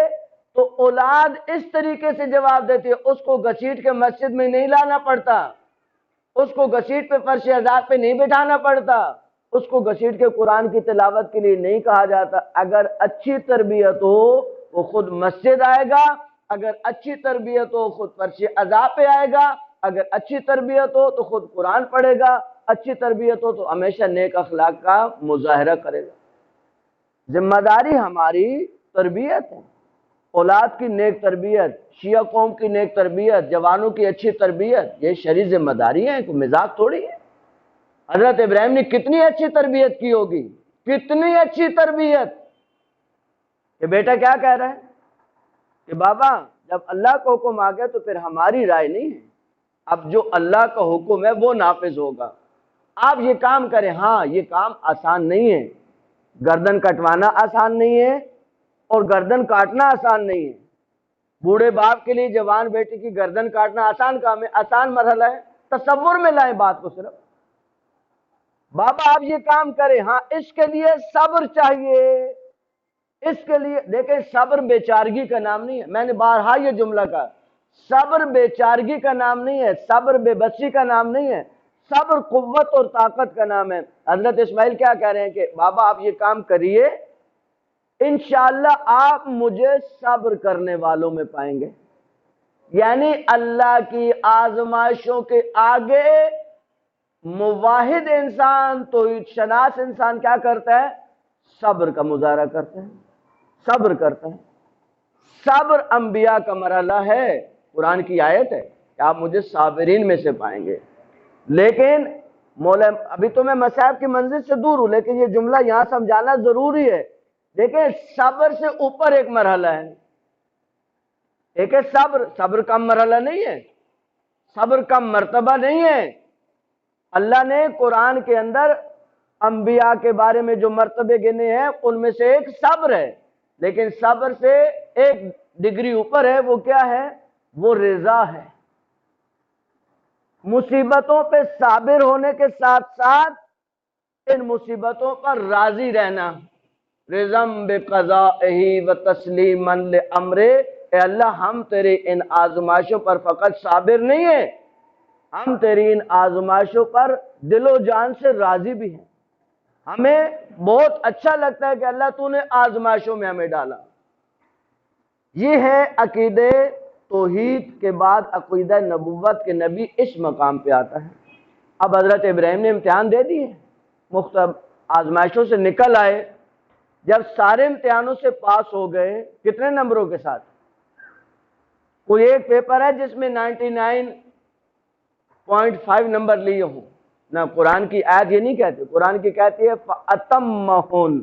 تو اولاد اس طریقے سے جواب دیتی ہے، اس کو گھسیٹ کے مسجد میں نہیں لانا پڑتا، اس کو گھسیٹ پہ فرش عزاد پہ نہیں بٹھانا پڑتا، اس کو گھسیٹ کے قرآن کی تلاوت کے لیے نہیں کہا جاتا۔ اگر اچھی تربیت ہو وہ خود مسجد آئے گا، اگر اچھی تربیت ہو خود فرش عزاد پہ آئے گا، اگر اچھی تربیت ہو تو خود قرآن پڑھے گا، اچھی تربیت ہو تو ہمیشہ نیک اخلاق کا مظاہرہ کرے گا۔ ذمہ داری ہماری تربیت ہے، اولاد کی نیک تربیت، شیعہ قوم کی نیک تربیت، جوانوں کی اچھی تربیت، یہ شرعی ذمہ داری ہے، کوئی مذاق تھوڑی ہے۔ حضرت ابراہیم نے کتنی اچھی تربیت کی ہوگی، کتنی اچھی تربیت کہ بیٹا کیا کہہ رہا ہے کہ بابا جب اللہ کا حکم آ گیا تو پھر ہماری رائے نہیں ہے، اب جو اللہ کا حکم ہے وہ نافذ ہوگا، آپ یہ کام کریں۔ ہاں یہ کام آسان نہیں ہے، گردن کٹوانا آسان نہیں ہے اور گردن کاٹنا آسان نہیں ہے۔ بوڑھے باپ کے لیے جوان بیٹی کی گردن کاٹنا آسان کام ہے، آسان مرحلہ ہے، تصور میں لائیں بات کو صرف۔ بابا آپ یہ کام کریں، ہاں اس کے لیے صبر چاہیے، اس کے لیے دیکھیں صبر بے چارگی کا نام نہیں ہے، میں نے بارہا یہ جملہ کہا، صبر بے چارگی کا نام نہیں ہے، صبر بے بسی کا نام نہیں ہے، صبر قوت اور طاقت کا نام ہے۔ حضرت اسماعیل کیا کہہ رہے ہیں کہ بابا آپ یہ کام کریے، انشاءاللہ آپ مجھے صبر کرنے والوں میں پائیں گے۔ یعنی اللہ کی آزمائشوں کے آگے موحد انسان، توحید شناس انسان کیا کرتا ہے؟ صبر کا مظاہرہ کرتا ہے، صبر کرتا ہے۔ صبر انبیاء کا مرحلہ ہے، قرآن کی آیت ہے کہ آپ مجھے صابرین میں سے پائیں گے۔ لیکن مولا ابھی تو میں مصائب کی منزل سے دور ہوں، لیکن یہ جملہ یہاں سمجھانا ضروری ہے۔ دیکھیں صبر سے اوپر ایک مرحلہ ہے، ایک ہے صبر، صبر کم مرحلہ نہیں ہے، صبر کم مرتبہ نہیں ہے۔ اللہ نے قرآن کے اندر انبیاء کے بارے میں جو مرتبے گنے ہیں ان میں سے ایک صبر ہے، لیکن صبر سے ایک ڈگری اوپر ہے، وہ کیا ہے؟ وہ رضا ہے۔ مصیبتوں پہ صابر ہونے کے ساتھ ساتھ ان مصیبتوں پر راضی رہنا، رضم بقضائہ و تسلیما لامرہ، اے اللہ ہم تیرے ان آزمائشوں پر فقط صابر نہیں ہیں، ہم تیری ان آزمائشوں پر دل و جان سے راضی بھی ہیں، ہمیں بہت اچھا لگتا ہے کہ اللہ تو نے آزمائشوں میں ہمیں ڈالا۔ یہ ہے عقیدے توحید کے بعد عقیدہ نبوت کے نبی اس مقام پہ آتا ہے۔ اب حضرت ابراہیم نے امتحان دے دیے، مختلف آزمائشوں سے نکل آئے، جب سارے امتحانوں سے پاس ہو گئے، کتنے نمبروں کے ساتھ؟ کوئی ایک پیپر ہے جس میں 99.5 نمبر لیے ہوں نہ، قرآن کی آیت یہ نہیں کہتی، قرآن کی کہتی ہے فَأَتَمَّهُنْ،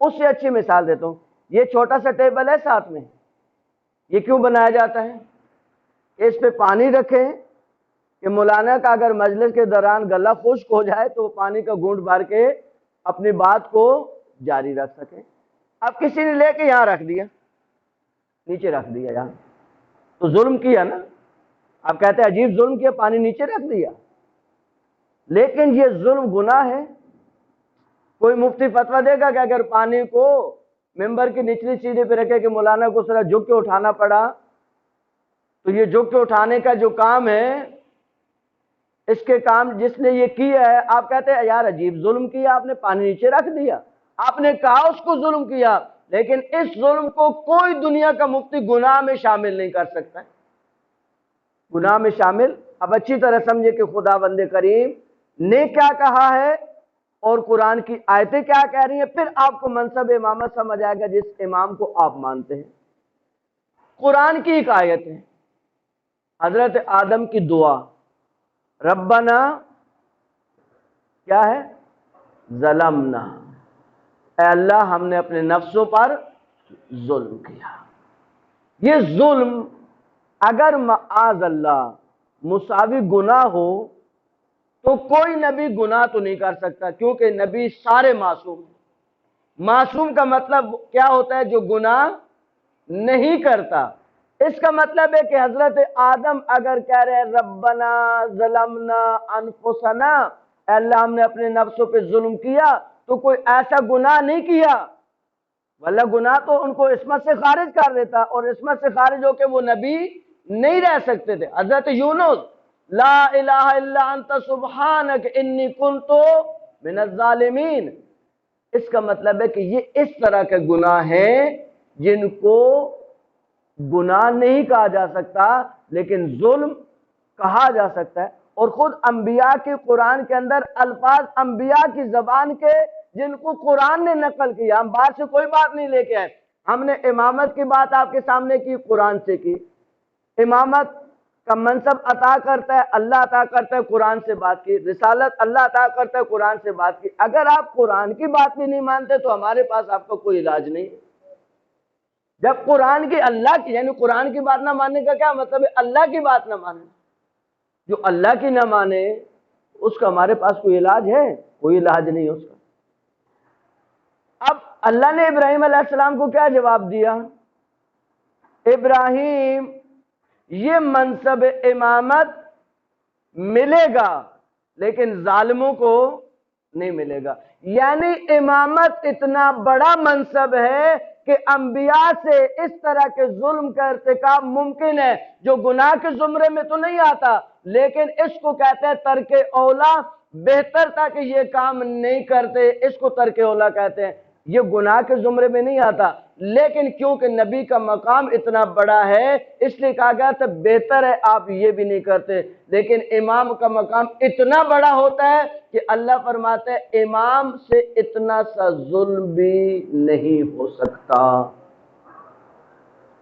اس سے اچھی مثال دیتا ہوں، یہ چھوٹا سا ٹیبل ہے ساتھ میں، یہ کیوں بنایا جاتا ہے؟ اس پہ پانی رکھیں کہ مولانا کا اگر مجلس کے دوران گلا خشک ہو جائے تو وہ پانی کا گھونٹ بھر کے اپنی بات کو جاری رکھ سکیں۔ اب کسی نے لے کے یہاں رکھ دیا، نیچے رکھ دیا یہاں، تو ظلم کیا نا؟ آپ کہتے ہیں عجیب ظلم کیا، پانی نیچے رکھ دیا، لیکن یہ ظلم گناہ ہے۔ کوئی مفتی فتویٰ دے گا کہ اگر پانی کو ممبر کی نچلی سیڑھی پہ رکھے کہ مولانا کو ذرا جھک کے اٹھانا پڑا، تو یہ جھک کے اٹھانے کا جو کام ہے، اس کے کام جس نے یہ کیا ہے، آپ کہتے ہیں یار عجیب ظلم کیا آپ نے، پانی نیچے رکھ دیا۔ آپ نے کہا اس کو ظلم کیا، لیکن اس ظلم کو کوئی دنیا کا مفتی گناہ میں شامل نہیں کر سکتا ہے، گناہ میں شامل۔ اب اچھی طرح سمجھے کہ خدا بند کریم نے کیا کہا ہے اور قرآن کی آیتیں کیا کہہ رہی ہیں، پھر آپ کو منصب امامت سمجھ آئے گا جس امام کو آپ مانتے ہیں۔ قرآن کی ایک آیت ہے، حضرت آدم کی دعا، ربنا کیا ہے؟ ظلمنا، اے اللہ ہم نے اپنے نفسوں پر ظلم کیا۔ یہ ظلم اگر معاذ اللہ مساوی گناہ ہو تو کوئی نبی گناہ تو نہیں کر سکتا، کیونکہ نبی سارے معصوم ہیں۔ معصوم کا مطلب کیا ہوتا ہے؟ جو گناہ نہیں کرتا۔ اس کا مطلب ہے کہ حضرت آدم اگر کہہ رہے ہیں ربنا ظلمنا انفسنا، اے اللہ ہم نے اپنے نفسوں پہ ظلم کیا، تو کوئی ایسا گناہ نہیں کیا، واللہ گناہ تو ان کو عصمت سے خارج کر دیتا، اور عصمت سے خارج ہو کے وہ نبی نہیں رہ سکتے تھے۔ حضرت یونس لا الہ الا انت سبحانک انی کنت من الظالمین، اس کا مطلب ہے کہ یہ اس طرح کے گناہ ہیں جن کو گناہ نہیں کہا جا سکتا لیکن ظلم کہا جا سکتا ہے۔ اور خود انبیاء کے قرآن کے اندر الفاظ انبیاء کی زبان کے جن کو قرآن نے نقل کیا، ہم باہر سے کوئی بات نہیں لے کے آئے۔ ہم نے امامت کی بات آپ کے سامنے کی، قرآن سے کی۔ امامت کا منصب عطا کرتا ہے اللہ، عطا کرتا ہے، قرآن سے بات کی۔ رسالت اللہ عطا کرتا ہے، قرآن سے بات کی۔ اگر آپ قرآن کی بات بھی نہیں مانتے تو ہمارے پاس آپ کا کوئی علاج نہیں۔ جب قرآن کی اللہ کی، یعنی قرآن کی بات نہ ماننے کا کیا مطلب ہے؟ اللہ کی بات نہ مانے۔ جو اللہ کی نہ مانے اس کا ہمارے پاس کوئی علاج ہے؟ کوئی علاج نہیں اس کا۔ اب اللہ نے ابراہیم علیہ السلام کو کیا جواب دیا؟ ابراہیم یہ منصب امامت ملے گا لیکن ظالموں کو نہیں ملے گا۔ یعنی امامت اتنا بڑا منصب ہے کہ انبیاء سے اس طرح کے ظلم کا ارتکاب ممکن ہے، جو گناہ کے زمرے میں تو نہیں آتا، لیکن اس کو کہتے ہیں ترک اولا۔ بہتر تھا کہ یہ کام نہیں کرتے، اس کو ترک اولا کہتے ہیں۔ یہ گناہ کے زمرے میں نہیں آتا، لیکن کیونکہ نبی کا مقام اتنا بڑا ہے اس لیے کہا گیا تھا بہتر ہے آپ یہ بھی نہیں کرتے۔ لیکن امام کا مقام اتنا بڑا ہوتا ہے کہ اللہ فرماتے ہیں امام سے اتنا سا ظلم بھی نہیں ہو سکتا۔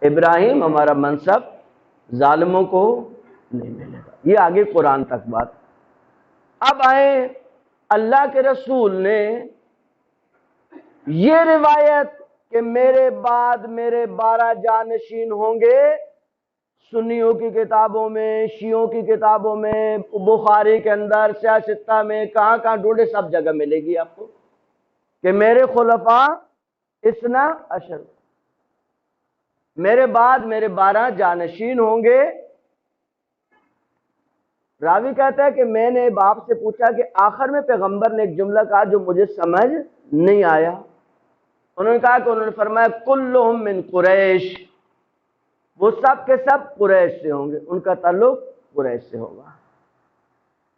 ابراہیم ہمارا منصب ظالموں کو نہیں ملے گا۔ یہ آگے قرآن تک بات۔ اب آئیں اللہ کے رسول نے یہ روایت کہ میرے بعد میرے 12 جانشین ہوں گے، سنیوں کی کتابوں میں، شیعوں کی کتابوں میں، بخاری کے اندر، سیاستہ میں، کہاں کہاں ڈھونڈے، سب جگہ ملے گی آپ کو کہ میرے خلفاء 12، میرے بعد میرے 12 جانشین ہوں گے۔ راوی کہتا ہے کہ میں نے باپ سے پوچھا کہ آخر میں پیغمبر نے ایک جملہ کہا جو مجھے سمجھ نہیں آیا۔ انہوں نے کہا کہ انہوں نے فرمایا کلہم من قریش، وہ سب کے سب قریش سے ہوں گے، ان کا تعلق قریش سے ہوگا۔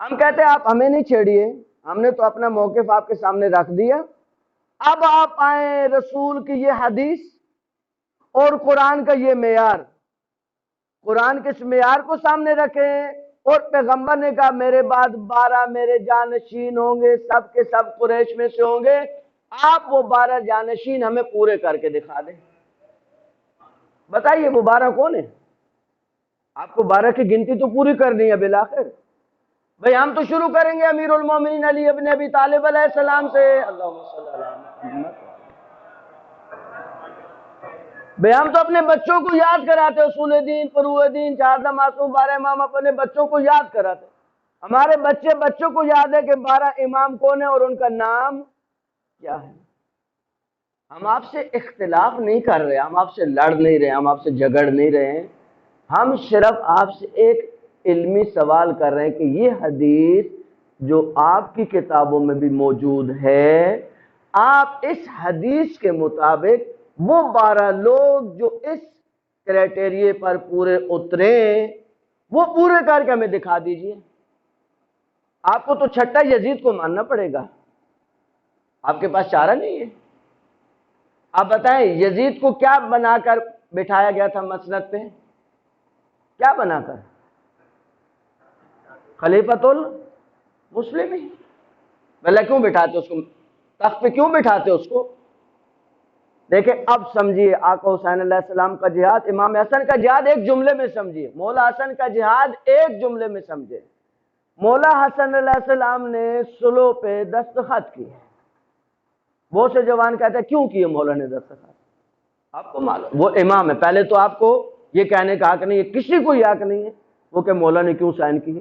ہم کہتے ہیں آپ ہمیں نہیں چھیڑیے، ہم نے تو اپنا موقف آپ کے سامنے رکھ دیا۔ اب آپ آئیں رسول کی یہ حدیث اور قرآن کا یہ معیار، قرآن کے اس معیار کو سامنے رکھیں، اور پیغمبر نے کہا میرے بعد 12 میرے جانشین ہوں گے، سب کے سب قریش میں سے ہوں گے۔ آپ وہ 12 جانشین ہمیں پورے کر کے دکھا دیں، بتائیے وہ 12 کون ہیں؟ آپ کو 12 کی گنتی تو پوری کرنی ہے بالآخر۔ بھئی ہم تو شروع کریں گے امیر المومنین علی ابن ابی طالب علیہ السلام سے، اللہم صلی اللہ علیہ وسلم۔ بھئی ہم تو اپنے بچوں کو یاد کراتے اصول دین، فروع دین، 14 معصوم، 12 امام اپنے بچوں کو یاد کراتے. ہمارے بچوں کو یاد ہے کہ 12 امام کون ہیں اور ان کا نام کیا ہے. ہم آپ سے اختلاف نہیں کر رہے، ہم آپ سے لڑ نہیں رہے، ہم آپ سے جھگڑ نہیں رہے ہیں. ہم صرف آپ سے ایک علمی سوال کر رہے ہیں کہ یہ حدیث جو آپ کی کتابوں میں بھی موجود ہے، آپ اس حدیث کے مطابق وہ 12 لوگ جو اس کرائٹیریے پر پورے اترے وہ پورے کر کے ہمیں دکھا دیجئے. آپ کو تو چھٹا یزید کو ماننا پڑے گا، آپ کے پاس چارہ نہیں ہے. آپ بتائیں یزید کو کیا بنا کر بٹھایا گیا تھا مسند پہ؟ کیا بنا کر؟ خلیفۃ المسلمین. بھلا کیوں بٹھاتے اس کو تخت پہ، کیوں بٹھاتے اس کو؟ دیکھیں اب سمجھیے آقا حسین علیہ السلام کا جہاد، امام حسن کا جہاد ایک جملے میں سمجھیے، مولا حسن کا جہاد ایک جملے میں سمجھے. مولا حسن علیہ السلام نے صلح پہ دستخط کیے. بہت سے جوان کہتے ہیں کیوں کیے مولا نے دستخط؟ آپ کو معلوم وہ امام ہے. پہلے تو آپ کو یہ کہنے کا حق نہیں ہے، کسی کو یہ حق نہیں ہے وہ کہ مولا نے کیوں سائن کیے.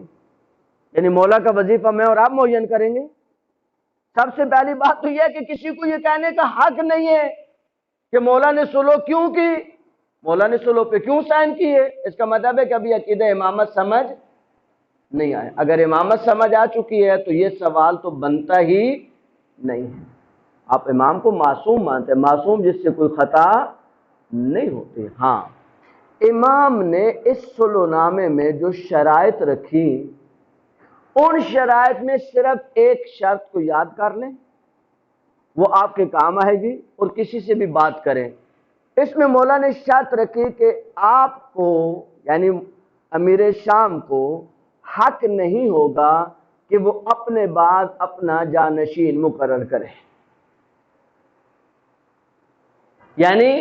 یعنی مولا کا وظیفہ میں اور آپ معین کریں گے؟ سب سے پہلی بات تو یہ ہے کہ کسی کو یہ کہنے کا حق نہیں ہے کہ مولا نے صلح کیوں کی، مولا نے صلح پہ کیوں سائن کیے. اس کا مطلب ہے کہ ابھی عقیدہ امامت سمجھ نہیں آئے. اگر امامت سمجھ آ چکی ہے تو یہ سوال تو بنتا ہی نہیں ہے. آپ امام کو معصوم مانتے ہیں، معصوم جس سے کوئی خطا نہیں ہوتی. ہاں امام نے اس صلح نامے میں جو شرائط رکھی، ان شرائط میں صرف ایک شرط کو یاد کر لیں، وہ آپ کے کام آئے گی، اور کسی سے بھی بات کریں. اس میں مولا نے شرط رکھی کہ آپ کو یعنی امیر شام کو حق نہیں ہوگا کہ وہ اپنے بعد اپنا جانشین مقرر کرے. یعنی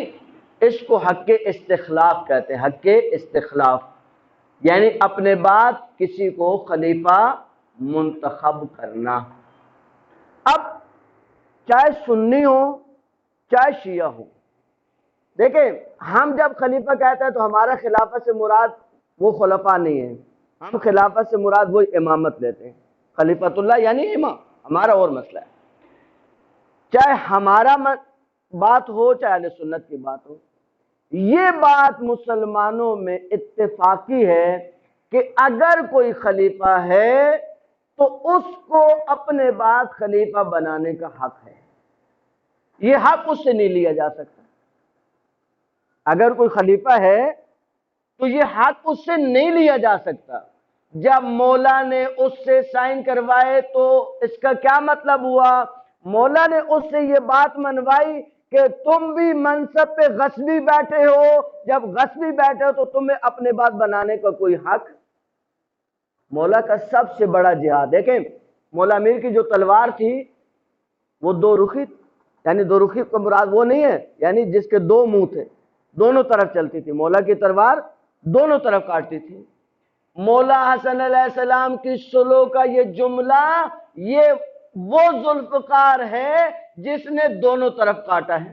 اس کو حق استخلاف کہتے ہیں، حق استخلاف یعنی اپنے بعد کسی کو خلیفہ منتخب کرنا. اب چاہے سنی ہو چاہے شیعہ ہو، دیکھیں ہم جب خلیفہ کہتے ہیں تو ہمارا خلافت سے مراد وہ خلفاء نہیں ہے، ہم خلافت سے مراد وہی امامت لیتے ہیں. خلیفۃ اللہ یعنی امام، ہمارا اور مسئلہ ہے. چاہے ہمارا بات ہو چاہے اہل سنت کی بات ہو، یہ بات مسلمانوں میں اتفاقی ہے کہ اگر کوئی خلیفہ ہے تو اس کو اپنے بعد خلیفہ بنانے کا حق ہے. یہ حق اس سے نہیں لیا جا سکتا. اگر کوئی خلیفہ ہے تو یہ حق اس سے نہیں لیا جا سکتا. جب مولا نے اس سے سائن کروائے تو اس کا کیا مطلب ہوا؟ مولا نے اس سے یہ بات منوائی کہ تم بھی منصب پہ غصبی بیٹھے ہو، جب غصبی بیٹھے ہو تو تمہیں اپنے بعد بنانے کا کوئی حق. مولا کا سب سے بڑا جہاد دیکھیں، مولا امیر کی جو تلوار تھی وہ دو رخی، یعنی دو رخی کا مراد وہ نہیں ہے یعنی جس کے دو منہ تھے، دونوں طرف چلتی تھی. مولا کی تلوار دونوں طرف کاٹتی تھی. مولا حسن علیہ السلام کی صلح کا یہ جملہ، یہ وہ ذوالفقار ہے جس نے دونوں طرف کاٹا ہے.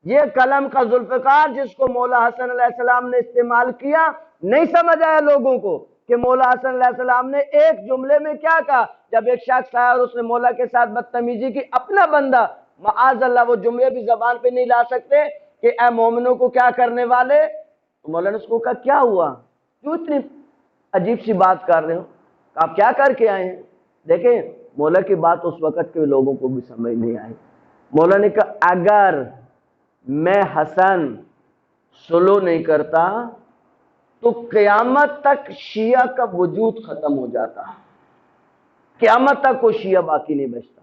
یہ قلم کا ذوالفقار جس کو مولا حسن علیہ السلام نے استعمال کیا، نہیں سمجھ آیا لوگوں کو کہ مولا حسن علیہ السلام نے ایک جملے میں کیا کہا. جب ایک شخص آیا اور اس نے مولا کے ساتھ بدتمیزی کی، اپنا بندہ، معاذ اللہ وہ جملے بھی زبان پہ نہیں لا سکتے کہ اے مومنوں کو کیا کرنے والے. تو مولا نے اس کو کہا کیا ہوا، کیوں اتنی عجیب سی بات کر رہے ہو، آپ کیا کر کے آئے ہیں. دیکھیں مولا کی بات اس وقت کے لوگوں کو بھی سمجھ نہیں آئی. مولا نے کہا اگر میں حسن صلح نہیں کرتا تو قیامت تک شیعہ کا وجود ختم ہو جاتا، قیامت تک کوئی شیعہ باقی نہیں بچتا.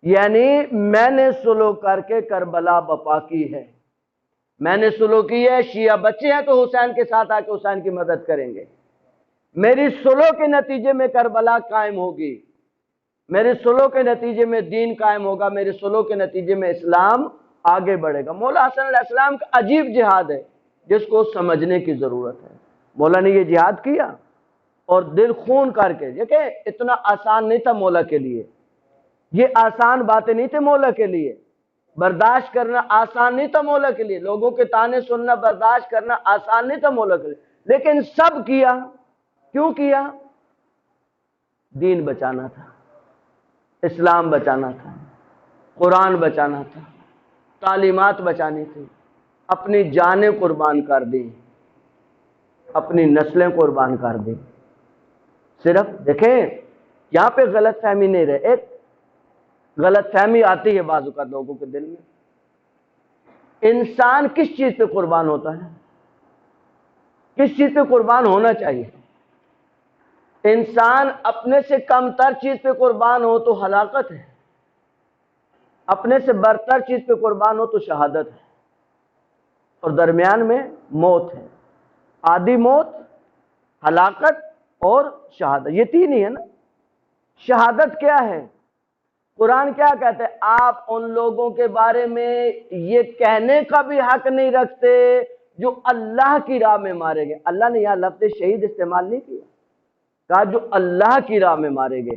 یعنی میں نے صلح کر کے کربلا بپا کی ہے، میں نے صلح کی ہے، شیعہ بچے ہیں تو حسین کے ساتھ آ کے حسین کی مدد کریں گے. میری صلح کے نتیجے میں کربلا قائم ہوگی، میری صلح کے نتیجے میں دین قائم ہوگا، میری صلح کے نتیجے میں اسلام آگے بڑھے گا. مولا حسن علیہ السلام کا عجیب جہاد ہے جس کو سمجھنے کی ضرورت ہے. مولا نے یہ جہاد کیا اور دل خون کر کے. دیکھیں اتنا آسان نہیں تھا مولا کے لیے، یہ آسان باتیں نہیں تھے مولا کے لیے. برداشت کرنا آسان نہیں تھا مولا کے لیے، لوگوں کے طعنے سننا برداشت کرنا آسان نہیں تھا مولا کے لیے، لیکن سب کیا۔ کیوں کیا؟ دین بچانا تھا، اسلام بچانا تھا، قرآن بچانا تھا، تعلیمات بچانی تھی، اپنی جانیں قربان کر دی، اپنی نسلیں قربان کر دی۔ صرف دیکھیں یہاں پہ غلط فہمی نہیں رہے، ایک غلط فہمی آتی ہے بعض اوقات لوگوں کے دل میں، انسان کس چیز پہ قربان ہوتا ہے، کس چیز پہ قربان ہونا چاہیے؟ انسان اپنے سے کم تر چیز پہ قربان ہو تو ہلاکت ہے، اپنے سے برتر چیز پہ قربان ہو تو شہادت ہے، اور درمیان میں موت ہے، عادی موت، ہلاکت اور شہادت، یہ تین ہی ہے نا۔ شہادت کیا ہے؟ قرآن کیا کہتے ہیں؟ آپ ان لوگوں کے بارے میں یہ کہنے کا بھی حق نہیں رکھتے جو اللہ کی راہ میں مارے گئے۔ اللہ نے یہاں لفظ شہید استعمال نہیں کیا، کہا جو اللہ کی راہ میں مارے گئے۔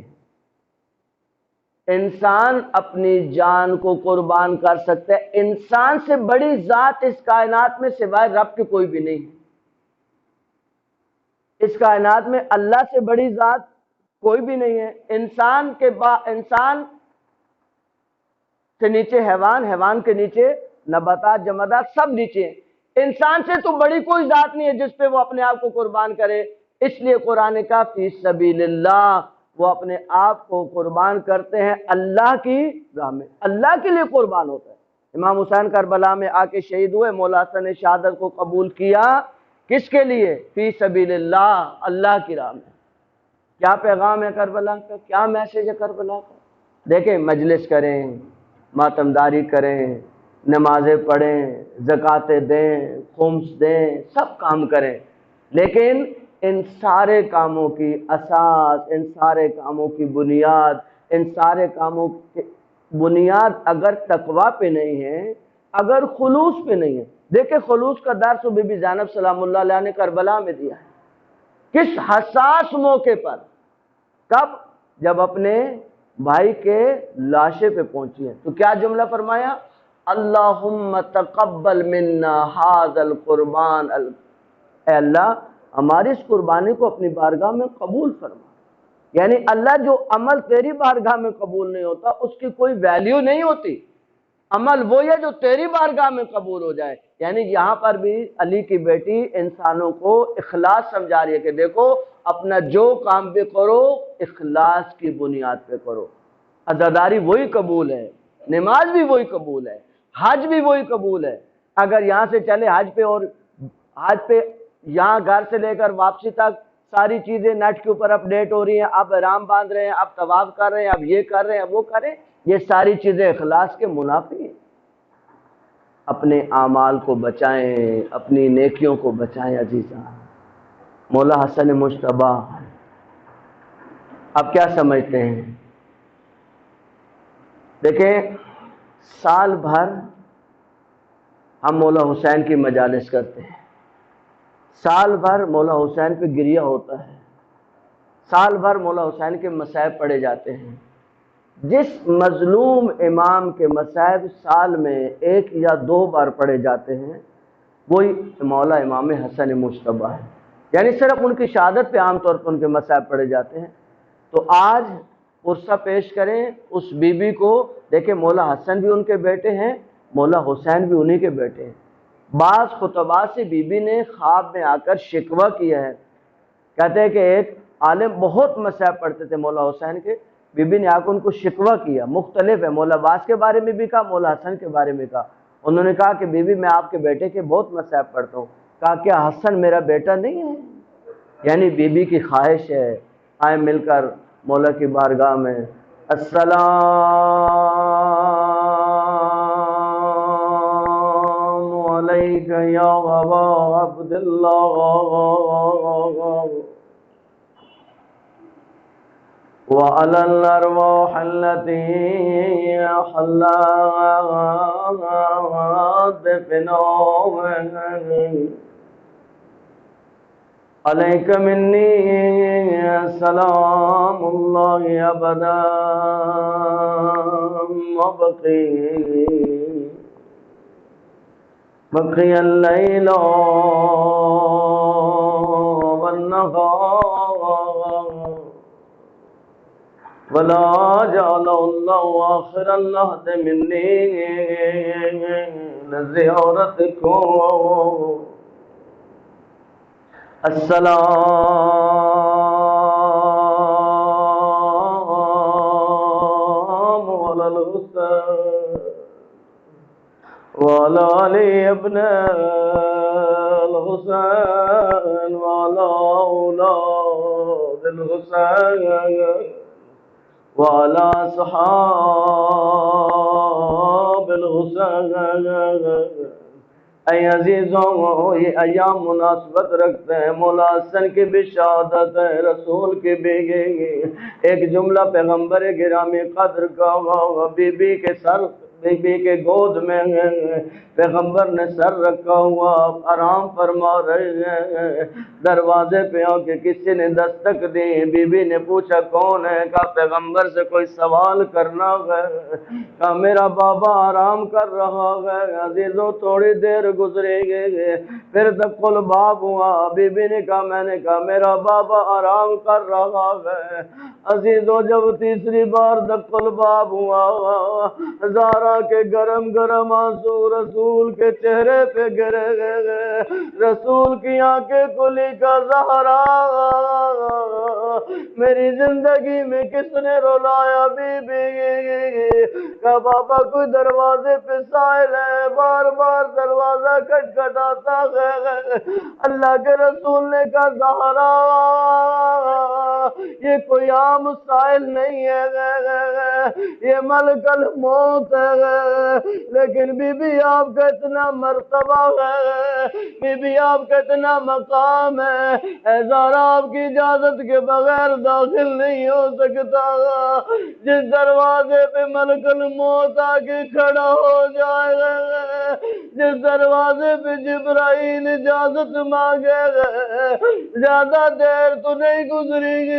انسان اپنی جان کو قربان کر سکتا ہے، انسان سے بڑی ذات اس کائنات میں سوائے رب کے کوئی بھی نہیں ہے۔ اس کائنات میں اللہ سے بڑی ذات کوئی بھی نہیں ہے۔ انسان سے نیچے حیوان، حیوان کے نیچے نباتات، جمادات، سب نیچے ہیں۔ انسان سے تو بڑی کوئی ذات نہیں ہے جس پہ وہ اپنے آپ کو قربان کرے، اس لیے قرآن کا فی سبیل اللہ، وہ اپنے آپ کو قربان کرتے ہیں اللہ کی راہ میں، اللہ کے لیے قربان ہوتا ہے۔ امام حسین کربلا میں آ کے شہید ہوئے، مولا حسن نے شہادت کو قبول کیا، کس کے لیے؟ فی سبیل اللہ، اللہ کی راہ میں۔ کیا پیغام ہے کربلا کا، کیا میسج ہے کربلا کا؟ دیکھیں مجلس کریں، ماتمداری کریں، نمازیں پڑھیں، زکاتیں دیں، خمس دیں، سب کام کریں، لیکن ان سارے کاموں کی اساس، ان سارے کاموں کی بنیاد، ان سارے کاموں کی بنیاد اگر تقوی پہ نہیں ہے، اگر خلوص پہ نہیں ہے۔ دیکھیں خلوص کا درس بی بی زینب سلام اللہ علیہ نے کربلا میں دیا ہے، کس حساس موقع پر؟ کب؟ جب اپنے بھائی کے لاشے پہ پہنچی ہے تو کیا جملہ فرمایا؟ اللہم تقبل منا ھذا القربان، اے اللہ ہماری اس قربانی کو اپنی بارگاہ میں قبول فرما۔ یعنی اللہ جو عمل تیری بارگاہ میں قبول نہیں ہوتا اس کی کوئی ویلیو نہیں ہوتی، عمل وہی ہے جو تیری بارگاہ میں قبول ہو جائے۔ یعنی یہاں پر بھی علی کی بیٹی انسانوں کو اخلاص سمجھا رہی ہے کہ دیکھو اپنا جو کام بھی کرو اخلاص کی بنیاد پہ کرو، عزاداری وہی قبول ہے، نماز بھی وہی قبول ہے، حج بھی وہی قبول ہے۔ اگر یہاں سے چلے حج پہ، اور حج پہ یہاں گھر سے لے کر واپسی تک ساری چیزیں نیٹ کے اوپر اپڈیٹ ہو رہی ہیں، اب احرام باندھ رہے ہیں، اب طواف کر رہے ہیں، اب یہ کر رہے ہیں، اب وہ کر رہے ہیں، یہ ساری چیزیں اخلاص کے منافی ہیں۔ اپنے اعمال کو بچائیں، اپنی نیکیوں کو بچائیں عزیزاں۔ مولا حسن مجتبی اب کیا سمجھتے ہیں؟ دیکھیں سال بھر ہم مولا حسین کی مجالس کرتے ہیں، سال بھر مولا حسین پہ گریہ ہوتا ہے، سال بھر مولا حسین کے مصائب پڑھے جاتے ہیں۔ جس مظلوم امام کے مصائب سال میں 1 یا 2 بار پڑھے جاتے ہیں وہی مولا امام حسن مجتبی ہے، یعنی صرف ان کی شہادت پہ عام طور پر ان کے مصائب پڑھے جاتے ہیں۔ تو آج عرصہ پیش کریں اس بی بی کو، دیکھیں مولا حسن بھی ان کے بیٹے ہیں، مولا حسین بھی انہی کے بیٹے ہیں۔ بعض خطبات سے بی بی نے خواب میں آ کر شکوہ کیا ہے، کہتے ہیں کہ ایک عالم بہت مصائب پڑھتے تھے مولا حسین کے، بی بی نے آ کر ان کو شکوہ کیا، مختلف ہے، مولا عباس کے بارے میں بھی کہا، مولا حسن کے بارے میں کہا۔ انہوں نے کہا کہ بی بی میں آپ کے بیٹے کے بہت مصائب پڑھتا ہوں۔ کہا کیا حسن میرا بیٹا نہیں ہے؟ یعنی بی بی کی خواہش ہے، آئیں مل کر مولا کی بارگاہ میں السلام علیک یا ابا عبداللہ وعلی الارواح التي حلت بنومك علیک منی سلام اللہ ابدا مبقی بقي الليل والنهار ولا جعل الله آخر اللحظ مني لزيارتكم السلام على الحسين وعلى علي ابن الحسين وعلى أولاد الحسين وعلى أصحاب الحسين. اے عزیزوں، یہ ایام مناسبت رکھتے ہیں، مولا حسن کی بھی شہادت ہے، رسول کی بھی. ایک جملہ پیغمبر گرامی قدر کا، بی بی کے سر، بی بی کے گود میں پیغمبر نے سر رکھا ہوا، آرام فرما رہے ہیں. دروازے پہ آ کے کسی نے دستک دی، بی بی نے پوچھا کون ہے؟ کہا پیغمبر سے کوئی سوال کرنا ہے. کہا میرا بابا آرام کر رہا ہے. عزیزوں تھوڑی دیر گزرے گئے، پھر دق الباب ہوا. بی بی نے کہا، میں نے کہا میرا بابا آرام کر رہا ہے. عزیزوں جب تیسری بار دق الباب ہوا، زہرا کے گرم گرم آنسو رسول کے چہرے پہ گرے گئے. رسول کی آنکھیں کھلی. کا زہرا میری زندگی میں کس نے رلایا؟ Be be. کہا بابا کوئی دروازے پہ سائل ہے، بار بار دروازہ کھٹکھٹاتا ہے. اللہ کے رسول نے کہا زہرا یہ کوئی عام سائل نہیں ہے، یہ ملک الموت ہے. لیکن بی بی آپ کا اتنا مرتبہ ہے، بی بی آپ کا اتنا مقام ہے، اے زہرا آپ کی اجازت کے بغیر داخل نہیں ہو سکتا. جس دروازے پہ ملک الموت آ کے کھڑا ہو جائے گا، جس دروازے پہ جبرائیل اجازت مانگے گا، زیادہ دیر تو نہیں گزری گی،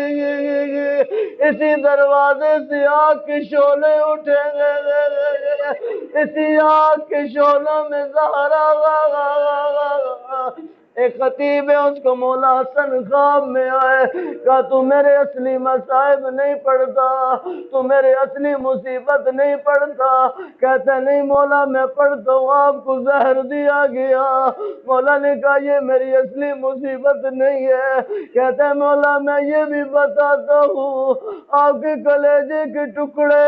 اسی دروازے سے آگ کے شعلے اٹھیں گے. اسی آگ کے شعلوں میں زہرا. ایک خطیب ہے، اس کو مولا حسن خواب میں آئے. کہا تو میرے اصلی مصائب نہیں پڑھتا، تو میرے اصلی مصیبت نہیں پڑھتا. کہتا نہیں مولا میں پڑھتا ہوں، آپ کو زہر دیا گیا. مولا نے کہا یہ میری اصلی مصیبت نہیں ہے. کہتا ہے مولا میں یہ بھی بتاتا ہوں، آپ کے کلیجے کے ٹکڑے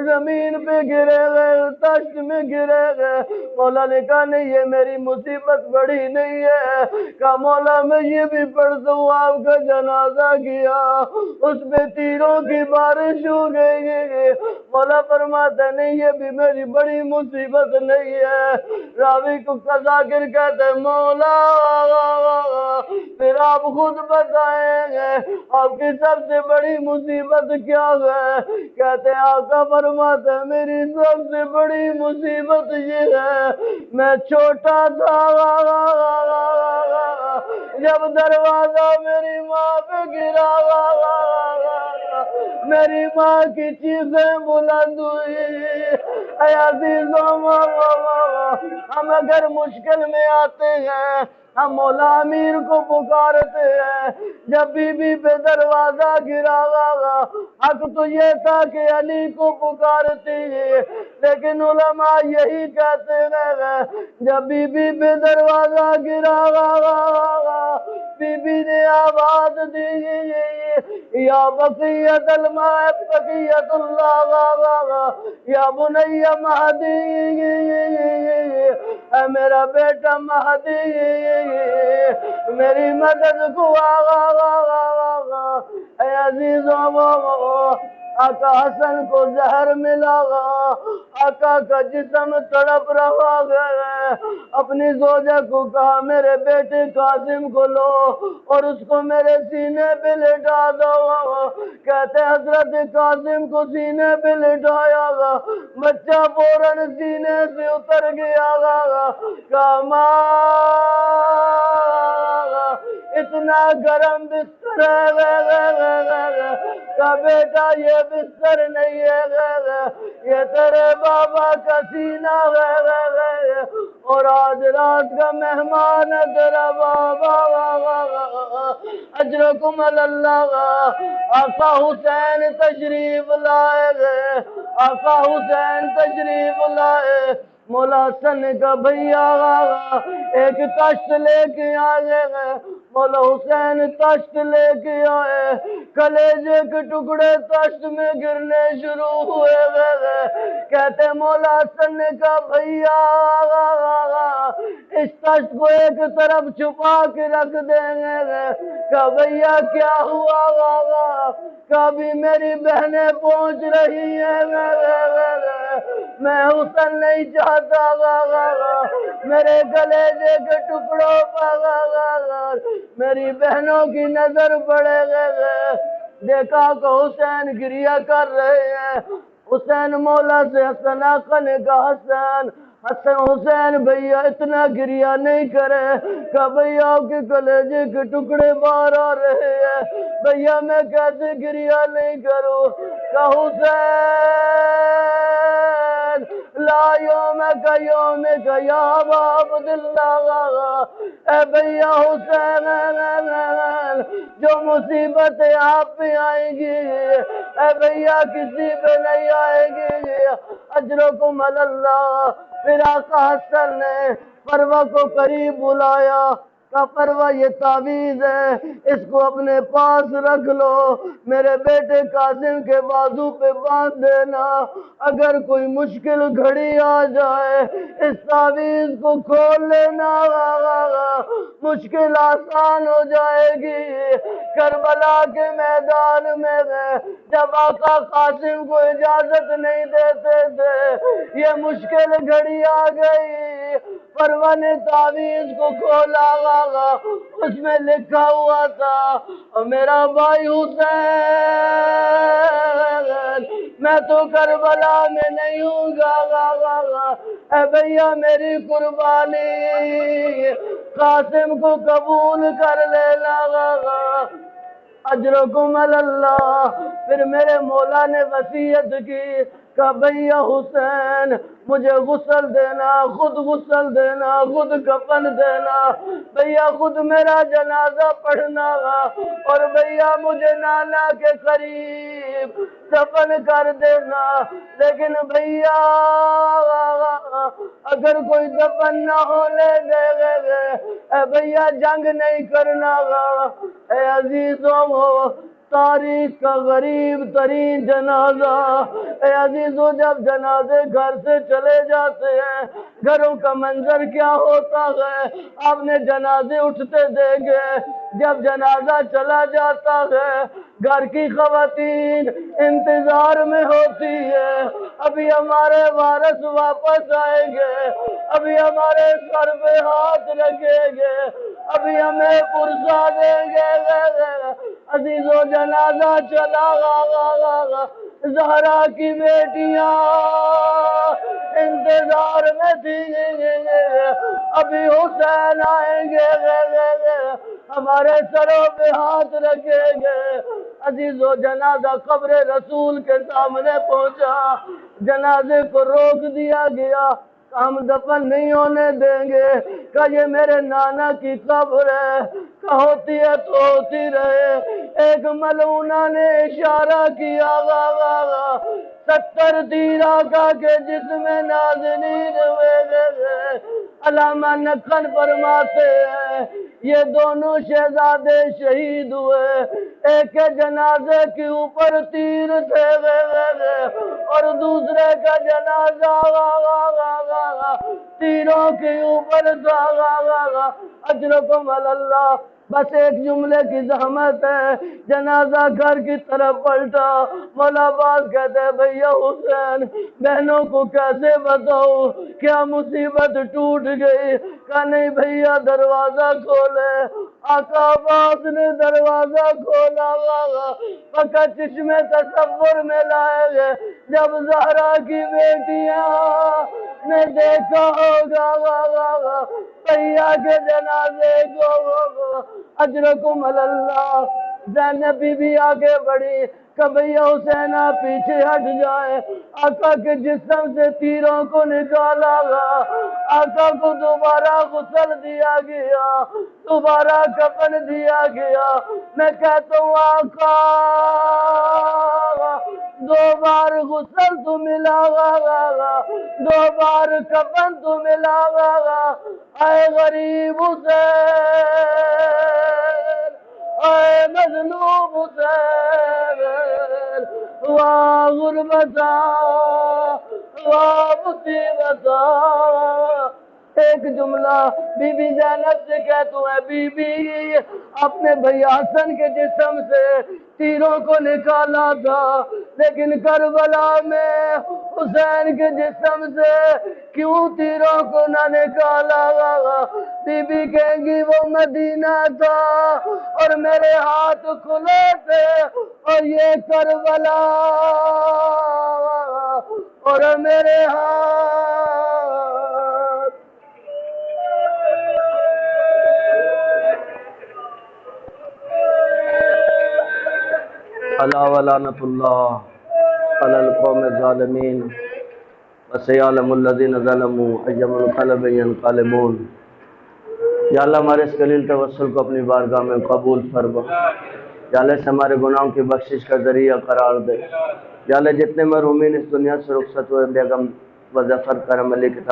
زمین پہ گرے گئے، تشت میں گرے گئے. مولا نے کہا نہیں یہ میری مصیبت بڑی نہیں ہے. کہا مولا میں یہ بھی پڑھتا ہوں، آپ کا جنازہ کیا، اس پہ تیروں کی بارش ہو گئی. مولا فرماتا نہیں یہ بھی میری بڑی مصیبت نہیں ہے. راوی کو قضا کر کہتے ہیں مولا پھر آپ خود بتائیں گے آپ کی سب سے بڑی مصیبت کیا ہے؟ کہتے ہیں آقا فرماتے ہیں میری سب سے بڑی مصیبت یہ ہے، میں چھوٹا تھا جب دروازہ میری ماں پہ گرا، میری ماں کی چیزیں بلند ہوئی. اے عزیزوں ہم اگر مشکل میں آتے ہیں ہم مولا امیر کو پکارتے ہیں. جب بی بی پہ دروازہ گرا حق تو یہ تھا کہ علی کو پکارتی، لیکن علماء یہی کہتے ہیں جب بی بی پہ دروازہ گرا بی بی نے آواز دی یا بقیت الماء بقیت اللہ یا بنی مہدی، اے میرا بیٹا مہدی میری مدد کو. اے عزیزوں آقا حسن کو زہر ملا، آقا کا جسم تڑپ رہا ہے. اپنی زوجہ کو کہا میرے بیٹے قاسم کو لو اور اس کو میرے سینے پہ لٹا دو. کہتے حضرت قاسم کو سینے پہ لٹایا گا، بچہ فوراً سینے سے اتر گیا. کہا ماں اتنا گرم بستر ہے کہ بیٹا یہ بستر نہیں ہے، یہ تیرے بابا کا سینہ ہے، اور آج رات کا مہمان ہے تیرا بابا، اجرکم اللہ۔ آقا حسین تشریف لائے گئے، آقا حسین تشریف لائے، مولا حسن نے کہا بھیا ایک تشت لے کے آئے گئے، مولا حسین تشت لے کے آئے، کلیجے کے ٹکڑے تشت میں گرنے شروع ہوئے گئے، کہتے مولا حسن نے کہا بھیا اس تشت کو ایک طرف چھپا کے رکھ دیں گے، کہا بھیا کیا ہوا، کبھی میری بہنیں پہنچ رہی ہیں، میں حسن نہیں چاہتا میرے کلیجے کے ٹکڑوں پر میری بہنوں کی نظر پڑے گئے۔ دیکھا کہ حسین گریہ کر رہے ہیں، حسین مولا سے حسن آقا نے کہا حسین بھیا اتنا گریہ نہیں کرے، کہ بھیا کے کلیجے کے ٹکڑے باہر آ رہے ہیں، بھیا میں کیسے گریہ نہیں کروں، کہ حسین لا یومک یومک یا ابا عبداللہ، اے بھیا حسین جو مصیبتیں آپ پہ آئیں گی اے بھیا کسی پہ نہیں آئے گی، اجرکم اللہ۔ پھر آقا حسن نے پروا کو قریب بلایا، کہا پروا یہ تعویذ ہے، اس کو اپنے پاس رکھ لو، میرے بیٹے قاسم کے بازو پہ باندھ دینا، اگر کوئی مشکل گھڑی آ جائے اس تعویذ کو کھول لینا، مشکل آسان ہو جائے گی۔ کربلا کے میدان میں جب آقا قاسم کو اجازت نہیں دیتے تھے، یہ مشکل گھڑی آ گئی، پروا نے تعویذ کو کھولا، اس میں لکھا ہوا تھا میرا بھائی حسین میں تو کربلا میں نہیں ہوں گا، اے بھیا میری قربانی قاسم کو قبول کر لینا، اجرکم اللہ۔ پھر میرے مولا نے وصیت کی کہ بھیا حسین مجھے غسل دینا، خود غسل دینا، خود کفن دینا، بھیا خود میرا جنازہ پڑھنا، اور بھیا مجھے نانا کے قریب دفن کر دینا، لیکن بھیا اگر کوئی دفن نہ ہونے دے اے بھیا جنگ نہیں کرنا، اے عزیزوں تاریخ کا غریب ترین جنازہ، اے عزیزوں جب جنازے گھر سے چلے جاتے ہیں گھروں کا منظر کیا ہوتا ہے، آپ نے جنازے اٹھتے دیکھے، جب جنازہ چلا جاتا ہے گھر کی خواتین انتظار میں ہوتی ہے، ابھی ہمارے وارث واپس آئیں گے، ابھی ہمارے سر پہ ہاتھ رکھیں گے، ابھی ہمیں پرسا دیں گے، عزیزوں جنازہ چلا، زہرا کی بیٹیاں انتظار میں تھی، ابھی حسین آئیں گے، ہمارے سروں پہ ہاتھ رکھیں گے، عزیزوں جنازہ قبر رسول کے سامنے پہنچا، جنازے کو روک دیا گیا، ہم دفن نہیں ہونے دیں گے، کہ یہ میرے نانا کی قبر ہے، کہ ہوتی ہے تو ہوتی رہے۔ ایک ملعونہ نے اشارہ کیا 70 تیر آقا کے جسم نازنین ہوئے، علامہ نقل فرماتے ہیں یہ دونوں شہزادے شہید ہوئے، ایک کے جنازے کے اوپر تیر تھے اور دوسرے کا جنازہ تیروں کے اوپر تھا، اجرکم اللہ۔ بس ایک جملے کی زحمت ہے، جنازہ گھر کی طرف پلٹا، مولا عباس کہتے ہیں بھیا حسین بہنوں کو کیسے بتاؤ کیا مصیبت ٹوٹ گئی، کہا نہیں بھیا دروازہ کھولے، آقا عباس نے دروازہ کھولا، فقط چشمے تصور میں لائے گئے، جب زہرا کی بیٹیاں نے دیکھا ہوگا بھیا کے جنازے کو اجرکم اللہ زینب بی بی آگے بڑھی کہ بھیا حسینہ پیچھے ہٹ جائے آقا کے جسم سے تیروں کو نکالا گا آقا کو دوبارہ غسل دیا گیا دوبارہ کفن دیا گیا میں کہتا ہوں آقا دو بار غسل تو ملا گا دو بار کفن تو ملا گا اے غریب حسین اے مظلوم حسین واہ غربتا واہ مصیبتا ایک جملہ بی بی زینب سے کہتا ہوں اے بی بی اپنے بھائی حسن کے جسم سے تیروں کو نکالا تھا لیکن کربلا میں حسین کے جسم سے کیوں تیروں کو نہ نکالا بی بی کہیں گی وہ مدینہ تھا اور میرے ہاتھ کھلے تھے اور یہ کربلا اور میرے ہاتھ الا ولعنۃ اللہ علی القوم الظالمین وسیعلم الذین ظلموا ای منقلب ینقلبون یا اللہ ہمارے اس قلیل توسل کو اپنی بارگاہ میں قبول فرما یا اللہ اسے ہمارے گناہوں کی بخشش کا ذریعہ قرار دے یا اللہ جتنے مرحومین اس دنیا سے رخصت ہوئے بیگم و ظفر کرم علی کے تمام